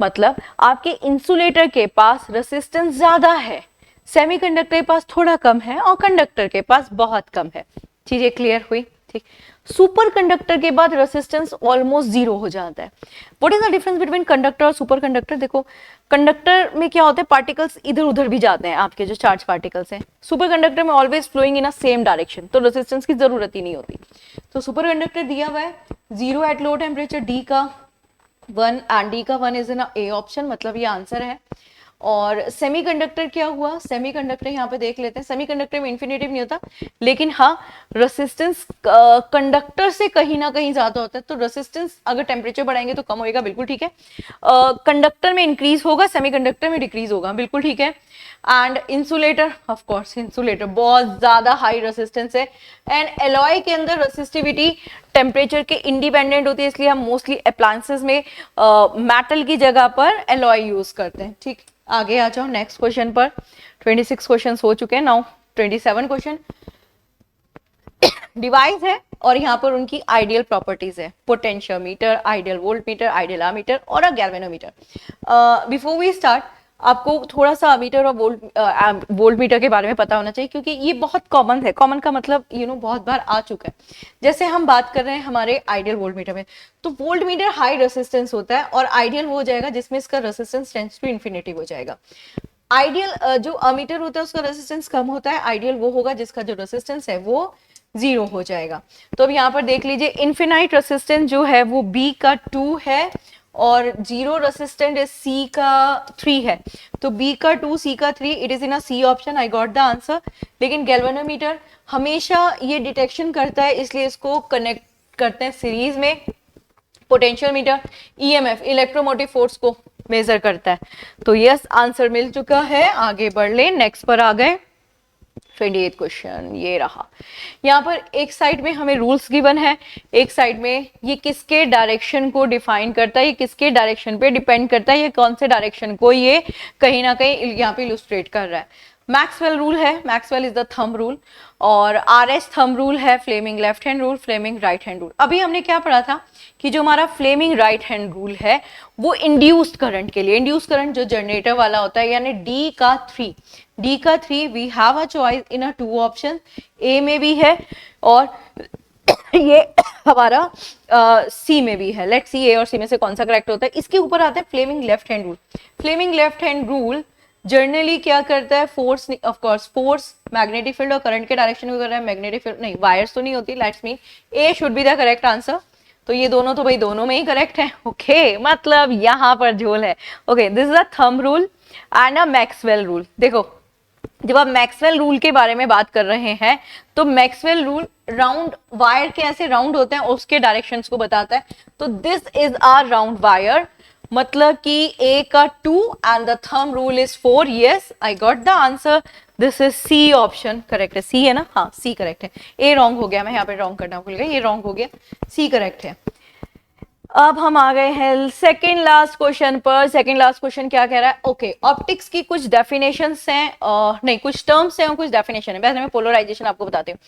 मतलब आपके इंसुलेटर के पास रेसिस्टेंस ज्यादा है, सेमीकंडक्टर के पास थोड़ा कम है, और कंडक्टर के पास बहुत कम है। चीजें क्लियर हुई? ठीक। सुपर कंडक्टर के बाद रेसिस्टेंस ऑलमोस्ट 0 हो जाता है। What is the difference between conductor और सुपर कंडक्टर? देखो, कंडक्टर में क्या होता है, पार्टिकल्स इधर उधर भी जाते हैं, आपके जो चार्ज पार्टिकल्स हैं। सुपर कंडक्टर में always flowing in a same direction, तो रेसिस्टेंस की जरूरत ही नहीं होती। तो सुपर कंडक्टर दिया हुआ है 0 एट लो टेम्परेचर, डी का 1 एंड डी का 1 इज इन ए ऑप्शन, मतलब ये आंसर है। और सेमीकंडक्टर क्या हुआ, सेमीकंडक्टर यहाँ पे देख लेते हैं। सेमीकंडक्टर में इंफिनिटिव नहीं होता, लेकिन हाँ रेसिस्टेंस कंडक्टर से कहीं ना कहीं ज्यादा होता है, तो रेसिस्टेंस अगर टेम्परेचर बढ़ाएंगे तो कम होएगा, बिल्कुल ठीक है। कंडक्टर में इंक्रीज होगा, सेमीकंडक्टर में डिक्रीज होगा, बिल्कुल ठीक है। And insulator, of course insulator बहुत ज्यादा हाई रेसिस्टेंस है। एंड एलॉय के अंदर रेसिस्टिविटी टेम्परेचर के इंडिपेंडेंट होती है, इसलिए हम मोस्टली अप्लायंसेस में मेटल की जगह पर एलॉय यूज करते हैं। ठीक, आगे आ जाओ नेक्स्ट क्वेश्चन पर। 26 क्वेश्चन हो चुके हैं, नाउ 27 क्वेश्चन। डिवाइस है और यहाँ पर उनकी आइडियल प्रॉपर्टीज है, potentiometer, ideal voltmeter, ideal ammeter और a galvanometer. Before we start, आपको थोड़ा सा अमीटर और वोल्ट मीटर के बारे में पता होना चाहिए, क्योंकि ये बहुत कॉमन है। कॉमन का मतलब बहुत बार आ चुका है। जैसे हम बात कर रहे हैं हमारे आइडियल वोल्ट मीटर में, तो वोल्ट मीटर हाई रेसिस्टेंस होता है, और आइडियल वो हो जाएगा जिसमें इसका रेसिस्टेंस टेंड्स टू इन्फिनिटी हो जाएगा। आइडियल जो अमीटर होता है उसका रेसिस्टेंस कम होता है, आइडियल वो होगा जिसका जो रेसिस्टेंस है वो 0 हो जाएगा। तो अब यहाँ पर देख लीजिए, इन्फिनाइट रेसिस्टेंस जो है वो बी का 2 है, और जीरो रेसिस्टेंट इज सी का 3 है, तो बी का 2 सी का 3, it is in a C option, I got the answer. लेकिन गैल्वेनोमीटर हमेशा ये डिटेक्शन करता है, इसलिए इसको कनेक्ट करते हैं सीरीज में। Potential meter EMF electromotive force को मेजर करता है। तो यस, आंसर मिल चुका है, आगे बढ़ ले, नेक्स्ट पर आ गए। 28 क्वेश्चन ये रहा। यहाँ पर एक साइड में हमें रूल्स गिवन है, एक साइड में ये किसके डायरेक्शन को डिफाइन करता है, ये किसके डायरेक्शन पे डिपेंड करता है, ये कौन से डायरेक्शन को ये कहीं ना कहीं यहाँ पे इलुस्ट्रेट कर रहा है। मैक्सवेल रूल है, Maxwell is the thumb rule, और आरएस थंब रूल है, Fleming left hand rule, Fleming right hand rule. अभी हमने क्या पढ़ा था कि जो हमारा फ्लेमिंग राइट हैंड रूल है वो इंड्यूस्ड करंट के लिए, इंड्यूस्ड करंट जो जनरेटर वाला होता है, यानी डी का 3 we have a choice in a 2 option, A में भी है और ये हमारा सी में भी है। लेट्स सी ए और सी में से कौन सा करेक्ट होता है। इसके ऊपर आता है Fleming left hand rule. Fleming left hand rule generally क्या करता है, force, of course force magnetic field और करंट के डायरेक्शन में कर रहा है, मैग्नेटिक फील्ड नहीं, वायर्स तो नहीं होती, let's mean A should be the correct answer. तो ये दोनों तो भाई दोनों में ही करेक्ट है, ओके मतलब यहाँ पर झोल है। Okay, this is a thumb rule and a Maxwell rule. देखो जब आप मैक्सवेल रूल के बारे में बात कर रहे हैं तो मैक्सवेल रूल राउंड वायर के ऐसे राउंड होते हैं उसके डायरेक्शंस को बताता है। तो this is a round wire, मतलब कि ए का 2 and the thumb rule is 4। Yes, I got the answer, this is C option correct है। सी है ना, हाँ सी करेक्ट है, ए रॉन्ग हो गया, मैं यहाँ पे रॉन्ग करना भूल गई, ये रॉन्ग हो गया, सी करेक्ट है। अब हम आ गए हैं सेकंड लास्ट क्वेश्चन पर। सेकंड लास्ट क्वेश्चन क्या कह रहा है, ओके ऑप्टिक्स की कुछ डेफिनेशंस हैं, नहीं कुछ टर्म्स हैं और कुछ डेफिनेशन है। वैसे मैं पोलराइजेशन आपको बताती हूँ।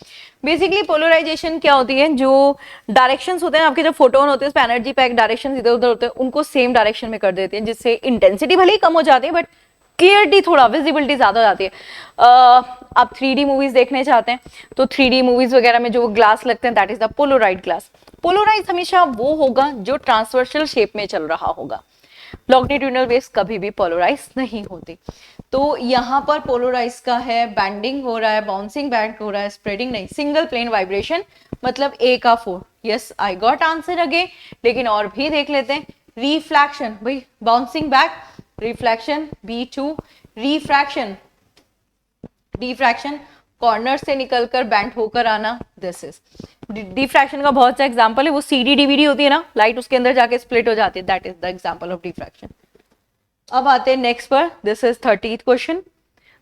बेसिकली पोलराइजेशन क्या होती है, जो डायरेक्शंस होते हैं आपके, जो फोटोन होते हैं उसमें एनर्जी पैक डायरेक्शन इधर उधर होते हैं, उनको सेम डायरेक्शन में कर देते हैं, जिससे इंटेंसिटी भले ही कम हो जाती है बट क्लियरिटी थोड़ा, विजिबिलिटी ज्यादा हो जाती है। आप 3D मूवीज देखने चाहते हैं तो 3D मूवीज वगैरह में जो ग्लास लगते हैं that is the polaroid glass. Polarize हमेशा वो होगा जो ट्रांसवर्सल शेप में चल रहा होगा, लॉन्गिट्यूडिनल वेव्स कभी भी पोलराइज नहीं होती। तो यहाँ पर पोलराइज का है बैंडिंग हो रहा है, बाउंसिंग बैक हो रहा है, स्प्रेडिंग नहीं, सिंगल प्लेन वाइब्रेशन, मतलब ए का 4। Yes, I got answer again. लेकिन और भी देख लेते हैं। रिफ्लैक्शन, भाई bouncing back, reflection B2, refraction diffraction, corner से निकलकर बेंट होकर आना, दिस इज डिफ्रैक्शन का बहुत सा एग्जांपल है। वो CD DVD होती है ना, लाइट उसके अंदर जाके स्प्लिट हो जाती है, that is the example of diffraction. अब आते हैं नेक्स्ट पर, this is 30th question.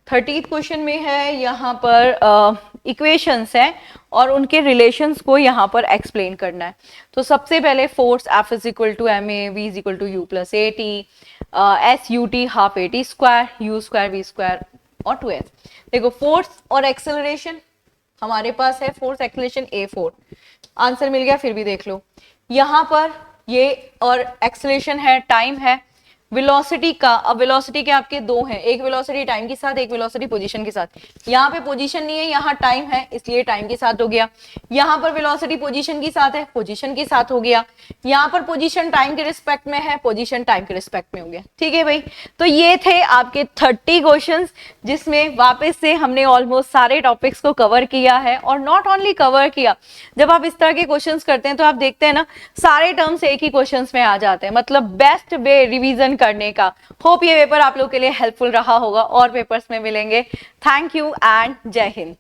30th question में है यहाँ पर इक्वेशंस हैं और उनके रिलेशंस को यहाँ पर एक्सप्लेन करना है। तो सबसे पहले force F is equal to ma, V is equal to U plus AT, S UT half AT square, U square V square और 2S। देखो फोर्स और एक्सेलरेशन हमारे पास है, फोर्स एक्सेलरेशन A4, आंसर मिल गया। फिर भी देख लो यहाँ पर ये और एक्सेलरेशन है, टाइम है, वेलोसिटी का, अब वेलोसिटी के आपके दो हैं, एक वेलोसिटी टाइम के साथ, एक वेलोसिटी पोजीशन के साथ। यहाँ पे पोजीशन नहीं है, यहाँ टाइम है, इसलिए टाइम के साथ हो गया। यहाँ पर वेलोसिटी पोजीशन के साथ है, पोजीशन के साथ हो गया। यहाँ पर पोजीशन टाइम के रिस्पेक्ट में है, पोजीशन टाइम के रिस्पेक्ट में हो गया। ठीक है भाई, तो ये थे आपके 30 क्वेश्चंस, जिसमें वापस से हमने ऑलमोस्ट सारे टॉपिक्स को कवर किया है। और नॉट ओनली कवर किया, जब आप इस तरह के क्वेश्चंस करते हैं तो आप देखते हैं ना सारे टर्म्स एक ही क्वेश्चंस में आ जाते हैं, मतलब बेस्ट वे रिवीजन करने का। होप ये पेपर आप लोग के लिए हेल्पफुल रहा होगा, और पेपर्स में मिलेंगे। थैंक यू एंड जय हिंद।